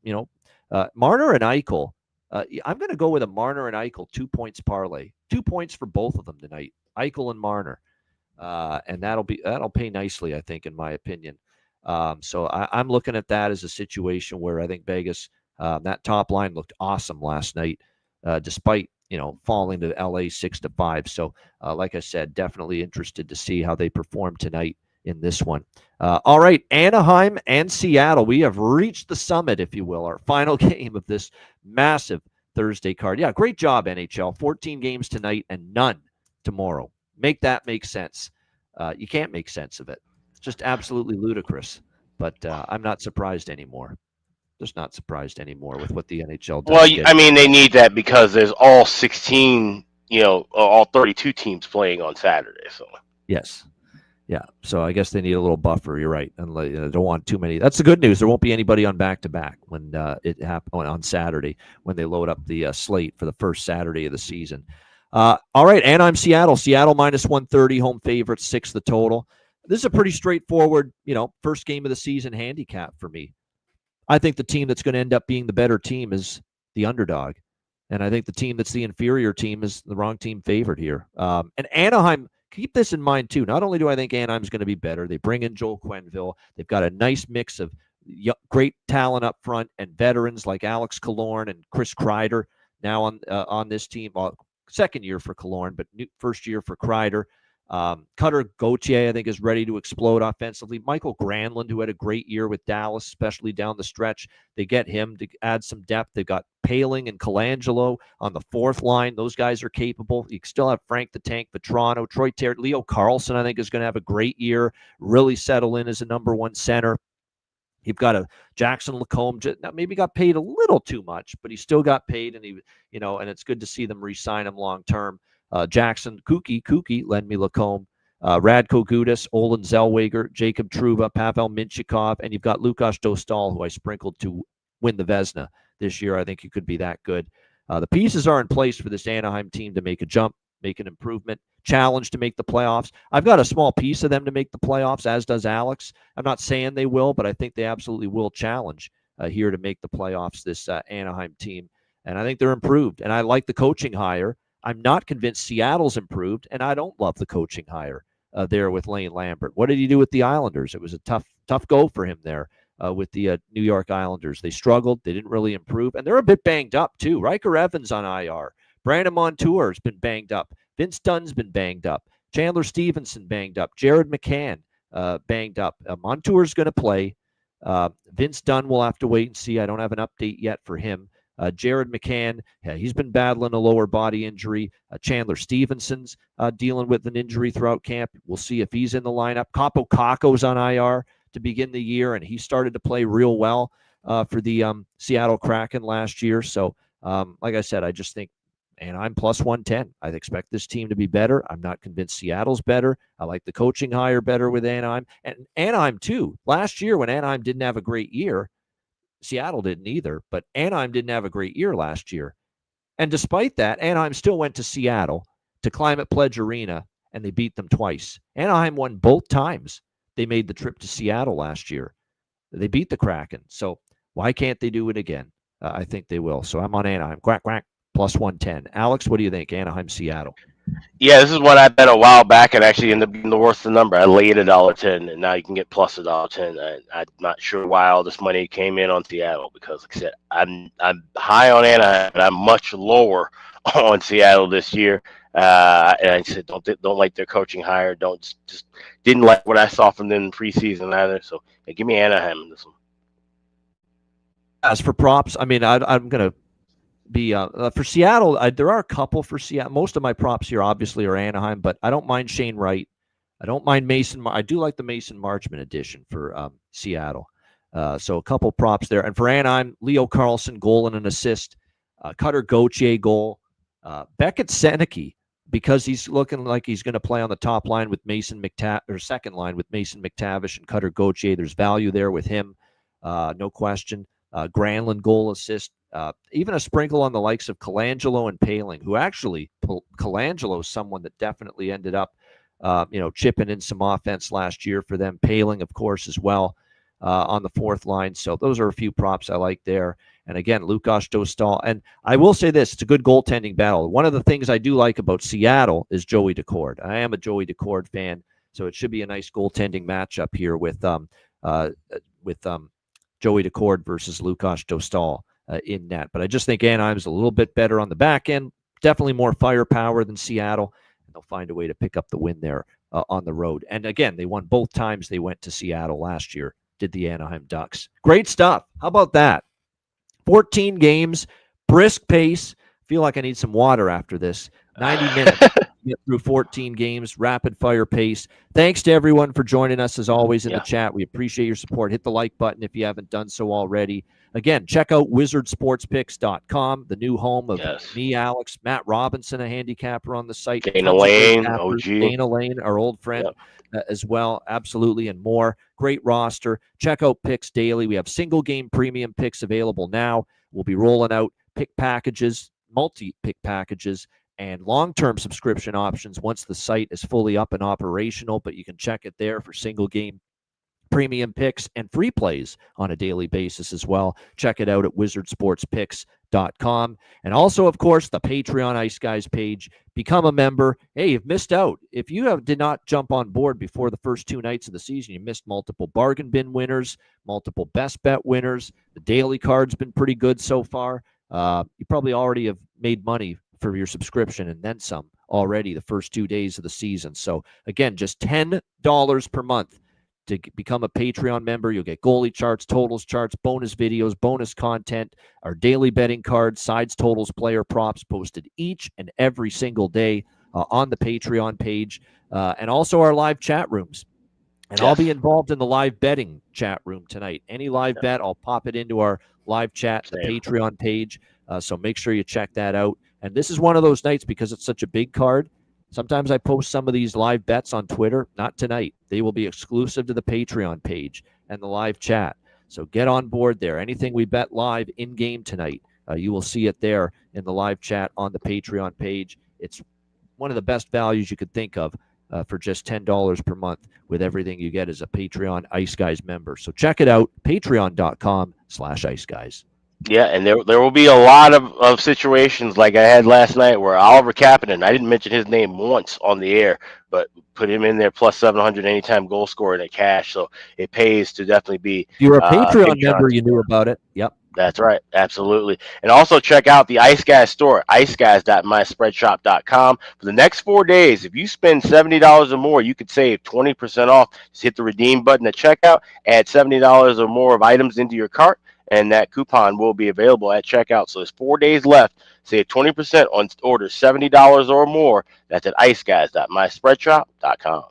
Marner and Eichel. I'm going to go with a Marner and Eichel 2 points parlay. 2 points for both of them tonight. Eichel and Marner, and that'll pay nicely, I think, in my opinion. So I'm looking at that as a situation where I think Vegas. That top line looked awesome last night, despite falling to LA 6-5. So, like I said, definitely interested to see how they perform tonight in this one. All right, Anaheim and Seattle. We have reached the summit, if you will, our final game of this massive Thursday card. Yeah, great job, NHL. 14 games tonight and none tomorrow. Make that make sense. You can't make sense of it. It's just absolutely ludicrous. But I'm not surprised anymore. Just not surprised anymore with what the NHL does. Well, I mean, they need that because there's all 16, all 32 teams playing on Saturday. So yes. Yeah. So I guess they need a little buffer. You're right. And they don't want too many. That's the good news. There won't be anybody on back-to-back when it happens on Saturday when they load up the slate for the first Saturday of the season. All right. Anaheim, Seattle. Seattle minus 130, home favorites, 6 the total. This is a pretty straightforward, first game of the season handicap for me. I think the team that's going to end up being the better team is the underdog. And I think the team that's the inferior team is the wrong team favored here. And Anaheim, keep this in mind too. Not only do I think Anaheim's going to be better, they bring in Joel Quenneville. They've got a nice mix of great talent up front and veterans like Alex Killorn and Chris Kreider now on this team. Well, second year for Killorn, but first year for Kreider. Cutter Gauthier, I think, is ready to explode offensively. Michael Granlund, who had a great year with Dallas, especially down the stretch. They get him to add some depth. They've got Paling and Colangelo on the fourth line. Those guys are capable. You still have Frank the Tank Vetrano, Troy Terry, Leo Carlson, I think, is going to have a great year, really settle in as a number one center. You've got a Jackson Lacombe, maybe got paid a little too much, but he still got paid, and and it's good to see them re-sign him long term. Jackson, Kookie, Lenmi Lacombe, Radko Gudas, Olin Zellweger, Jacob Trouba, Pavel Minchikov, and you've got Lukas Dostal, who I sprinkled to win the Vezina this year. I think he could be that good. The pieces are in place for this Anaheim team to make a jump, make an improvement, challenge to make the playoffs. I've got a small piece of them to make the playoffs, as does Alex. I'm not saying they will, but I think they absolutely will challenge here to make the playoffs, this Anaheim team. And I think they're improved. And I like the coaching hire. I'm not convinced Seattle's improved, and I don't love the coaching hire there with Lane Lambert. What did he do with the Islanders? It was a tough go for him there with the New York Islanders. They struggled. They didn't really improve, and they're a bit banged up too. Riker Evans on IR. Brandon Montour's been banged up. Vince Dunn's been banged up. Chandler Stevenson banged up. Jared McCann banged up. Montour's going to play. Vince Dunn will have to wait and see. I don't have an update yet for him. Jared McCann, he's been battling a lower body injury. Chandler Stevenson's dealing with an injury throughout camp. We'll see if he's in the lineup. Kaapo Kakko's on IR to begin the year, and he started to play real well for the Seattle Kraken last year. So, like I said, I just think Anaheim plus 110. I expect this team to be better. I'm not convinced Seattle's better. I like the coaching hire better with Anaheim. And Anaheim, too. Last year when Anaheim didn't have a great year, Seattle didn't either, but Anaheim didn't have a great year last year. And despite that, Anaheim still went to Seattle, to Climate Pledge Arena, and they beat them twice. Anaheim won both times they made the trip to Seattle last year. They beat the Kraken. So Why can't they do it again? I think they will. So I'm on Anaheim. Quack, quack, plus 110. Alex, what do you think? Anaheim, Seattle. Yeah, this is one I bet a while back and actually ended up being the worst of the number. I laid $1.10, and now you can get plus $1.10. I'm not sure why all this money came in on Seattle because, like I said, I'm high on Anaheim, but I'm much lower on Seattle this year. And I said don't like their coaching hire. Just didn't like what I saw from them in preseason either. So yeah, give me Anaheim in this one. As for props, I mean, I'm going to be for Seattle. There are a couple for Seattle. Most of my props here obviously are Anaheim, but I don't mind Shane Wright. I don't mind Mason. I do like the Mason Marchman edition for Seattle. So a couple props there. And for Anaheim, Leo Carlsson, goal and an assist. Cutter Gauthier, goal. Beckett Seneke, because he's looking like he's going to play on the top line with Mason or second line with Mason McTavish and Cutter Gauthier. There's value there with him, no question. Granlund, goal, assist. Even a sprinkle on the likes of Colangelo and Paling, who actually, Colangelo is someone that definitely ended up, chipping in some offense last year for them. Paling, of course, as well on the fourth line. So those are a few props I like there. And again, Lukas Dostal. And I will say this, it's a good goaltending battle. One of the things I do like about Seattle is Joey Decord. I am a Joey Decord fan, so it should be a nice goaltending matchup here with Joey Decord versus Lukas Dostal in net. But I just think Anaheim's a little bit better on the back end, definitely more firepower than Seattle, and they'll find a way to pick up the win there on the road. And again, they won both times they went to Seattle last year, did the Anaheim Ducks. Great stuff. How about that? 14 games, brisk pace. Feel like I need some water after this. 90 minutes to get through 14 games, rapid fire pace. Thanks to everyone for joining us as always in the chat. We appreciate your support. Hit the like button if you haven't done so already. Again, check out wizardsportspicks.com, the new home of me, Alex, Matt Robinson, a handicapper on the site. Dana Lane, OG. Dana Lane, our old friend as well. Absolutely, and more. Great roster. Check out Picks Daily. We have single game premium picks available now. We'll be rolling out pick packages, multi-pick packages, and long-term subscription options once the site is fully up and operational, but you can check it there for single game premium picks and free plays on a daily basis as well. Check it out at wizardsportspicks.com. And also, of course, the Patreon Ice Guys page. Become a member. Hey, you've missed out. If you did not jump on board before the first 2 nights of the season, you missed multiple bargain bin winners, multiple best bet winners. The daily card's been pretty good so far. You probably already have made money for your subscription and then some already the first 2 days of the season. So again, just $10 per month to become a Patreon member. You'll get goalie charts, totals charts, bonus videos, bonus content, our daily betting cards, sides, totals, player props posted each and every single day on the Patreon page, and also our live chat rooms. And I'll be involved in the live betting chat room tonight. Any live bet, I'll pop it into our live chat, the Patreon page. So make sure you check that out. And this is one of those nights because it's such a big card. Sometimes I post some of these live bets on Twitter. Not tonight. They will be exclusive to the Patreon page and the live chat. So get on board there. Anything we bet live in-game tonight, you will see it there in the live chat on the Patreon page. It's one of the best values you could think of for just $10 per month with everything you get as a Patreon Ice Guys member. So check it out, patreon.com/Ice Guys. Yeah, and there will be a lot of situations like I had last night where Oliver Kapanen, I didn't mention his name once on the air, but put him in there plus 700 anytime goal scorer in a cash. So it pays to definitely be. If you're a Patreon member, you knew about it. Yep. That's right. Absolutely. And also check out the Ice Guys store, iceguys.myspreadshop.com. For the next 4 days, if you spend $70 or more, you could save 20% off. Just hit the redeem button at checkout, add $70 or more of items into your cart, and that coupon will be available at checkout. So there's 4 days left. Save 20% on orders $70 or more. That's at iceguys.myspreadshop.com.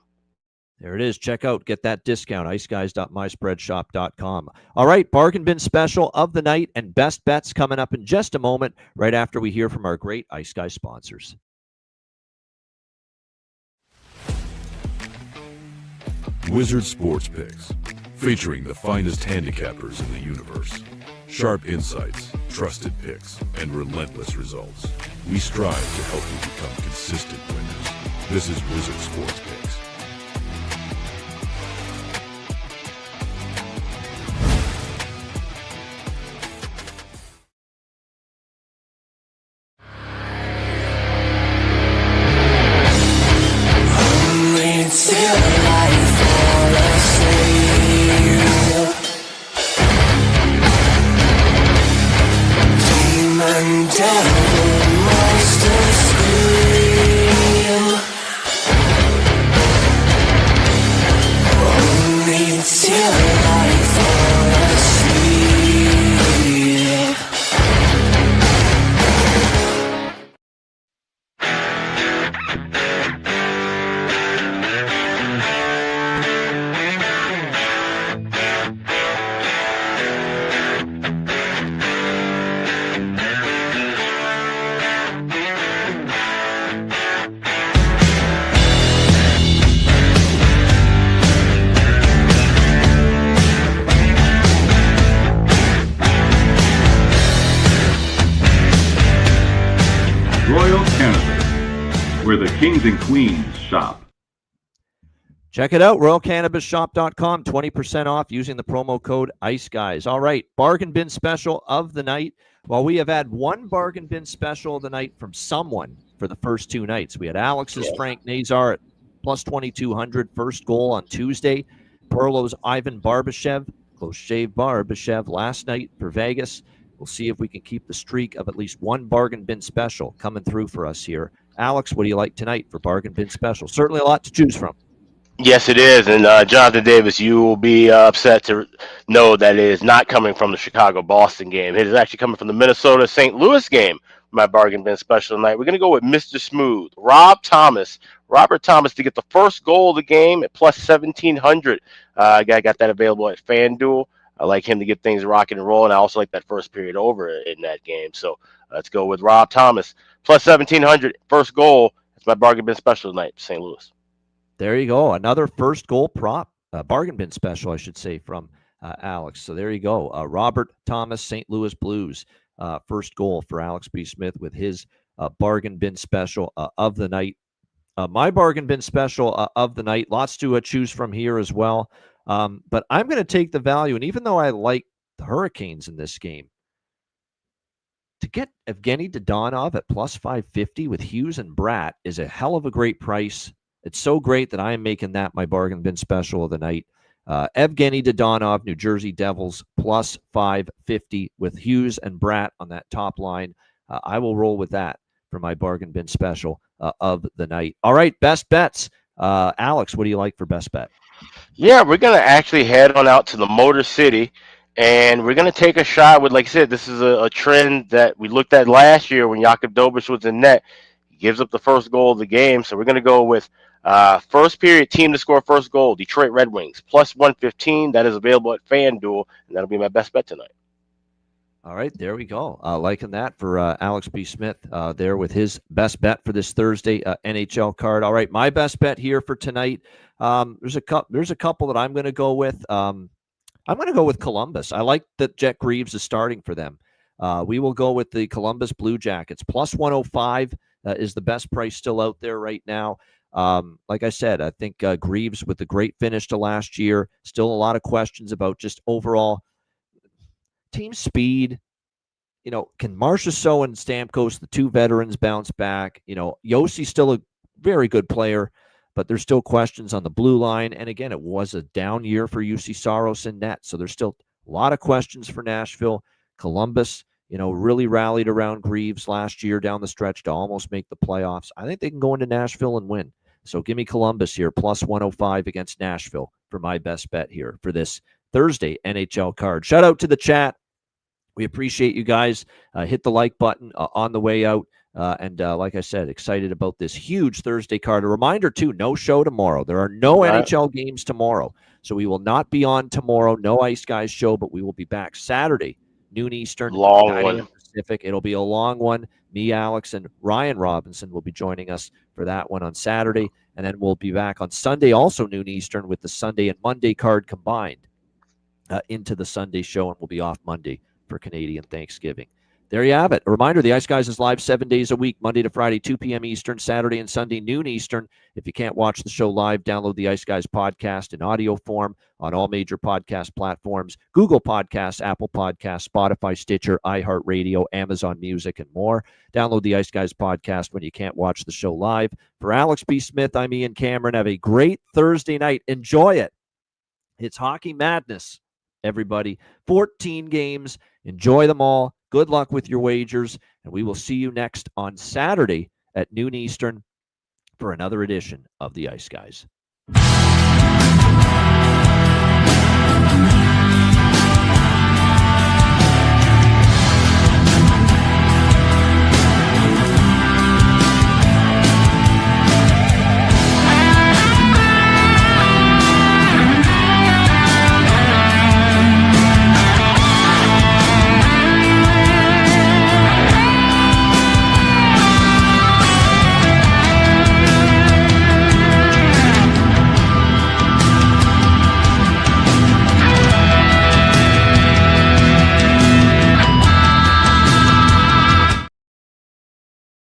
There it is. Check out, get that discount, iceguys.myspreadshop.com. All right, bargain bin special of the night and best bets coming up in just a moment, right after we hear from our great Ice Guys sponsors. Wizard Sports Picks, featuring the finest handicappers in the universe. Sharp insights, trusted picks, and relentless results. We strive to help you become consistent winners. This is Wizard Sports Picks. where the kings and queens shop. Check it out, RoyalCannabisShop.com, 20% off using the promo code Ice Guys. All right, bargain bin special of the night. Well, we have had one bargain bin special of the night from someone for the first two nights. We had Alex's Frank Nazar at plus 2,200, first goal on Tuesday. Perlo's Ivan Barbashev, close shave Barbashev last night for Vegas. We'll see if we can keep the streak of at least one bargain bin special coming through for us here. Alex, what do you like tonight for bargain bin special? Certainly a lot to choose from. Yes, it is. And Jonathan Davis, you will be upset to know that it is not coming from the Chicago-Boston game. It is actually coming from the Minnesota-St. Louis game, my bargain bin special tonight. We're going to go with Mr. Smooth, Robert Thomas to get the first goal of the game at plus 1,700. I got that available at FanDuel. I like him to get things rocking and rolling. I also like that first period over in that game. So let's go with Rob Thomas. Plus 1,700, first goal. It's my bargain bin special tonight, St. Louis. There you go. Another first goal prop, bargain bin special, I should say, from Alex. So there you go. Robert Thomas, St. Louis Blues, first goal for Alex B. Smith with his bargain bin special of the night. My bargain bin special of the night, lots to choose from here as well. But I'm going to take the value. And even though I like the Hurricanes in this game, to get Evgeny Dadonov at plus 550 with Hughes and Bratt is a hell of a great price. It's so great that I am making that my bargain bin special of the night. Evgeny Dadonov, New Jersey Devils, plus 550 with Hughes and Bratt on that top line. I will roll with that for my bargain bin special of the night. All right, best bets. Alex, what do you like for best bet? Yeah, we're going to actually head on out to the Motor City, and we're going to take a shot with, like I said, this is a trend that we looked at last year when Jakub Dobeš was in net. He gives up the first goal of the game, so we're going to go with first period team to score first goal, Detroit Red Wings, plus 115. That is available at FanDuel, and that'll be my best bet tonight. All right, there we go. Liking that for Alex B. Smith there with his best bet for this Thursday NHL card. All right, my best bet here for tonight. There's a couple that I'm going to go with. I'm going to go with Columbus. I like that Jet Greaves is starting for them. We will go with the Columbus Blue Jackets. Plus 105 is the best price still out there right now. Like I said, I think Greaves with the great finish to last year, still a lot of questions about just overall team speed. You know, can Marchessault and Stamkos, the two veterans, bounce back? You know, Yossi's still a very good player, but there's still questions on the blue line. And again, it was a down year for UC Saros in net. So there's still a lot of questions for Nashville. Columbus, you know, really rallied around Greaves last year down the stretch to almost make the playoffs. I think they can go into Nashville and win. So give me Columbus here, plus 105 against Nashville for my best bet here for this Thursday NHL card. Shout out to the chat. We appreciate you guys. Hit the like button on the way out. And like I said, excited about this huge Thursday card. A reminder, too, no show tomorrow. There are no NHL games tomorrow. So we will not be on tomorrow. No Ice Guys show, but we will be back Saturday, noon Eastern, Long 9 one. a.m. Pacific. It'll be a long one. Me, Alex, and Ryan Robinson will be joining us for that one on Saturday. And then we'll be back on Sunday, also noon Eastern, with the Sunday and Monday card combined into the Sunday show. And we'll be off Monday for Canadian Thanksgiving. There you have it. A reminder, the Ice Guys is live 7 days a week, Monday to Friday, 2 p.m. Eastern, Saturday and Sunday, noon Eastern. If you can't watch the show live, download the Ice Guys podcast in audio form on all major podcast platforms, Google Podcasts, Apple Podcasts, Spotify, Stitcher, iHeartRadio, Amazon Music, and more. Download the Ice Guys podcast when you can't watch the show live. For Alex B. Smith, I'm Ian Cameron. Have a great Thursday night. Enjoy it. It's hockey madness, everybody. 14 games. Enjoy them all. Good luck with your wagers, and we will see you next on Saturday at noon Eastern for another edition of the Ice Guys.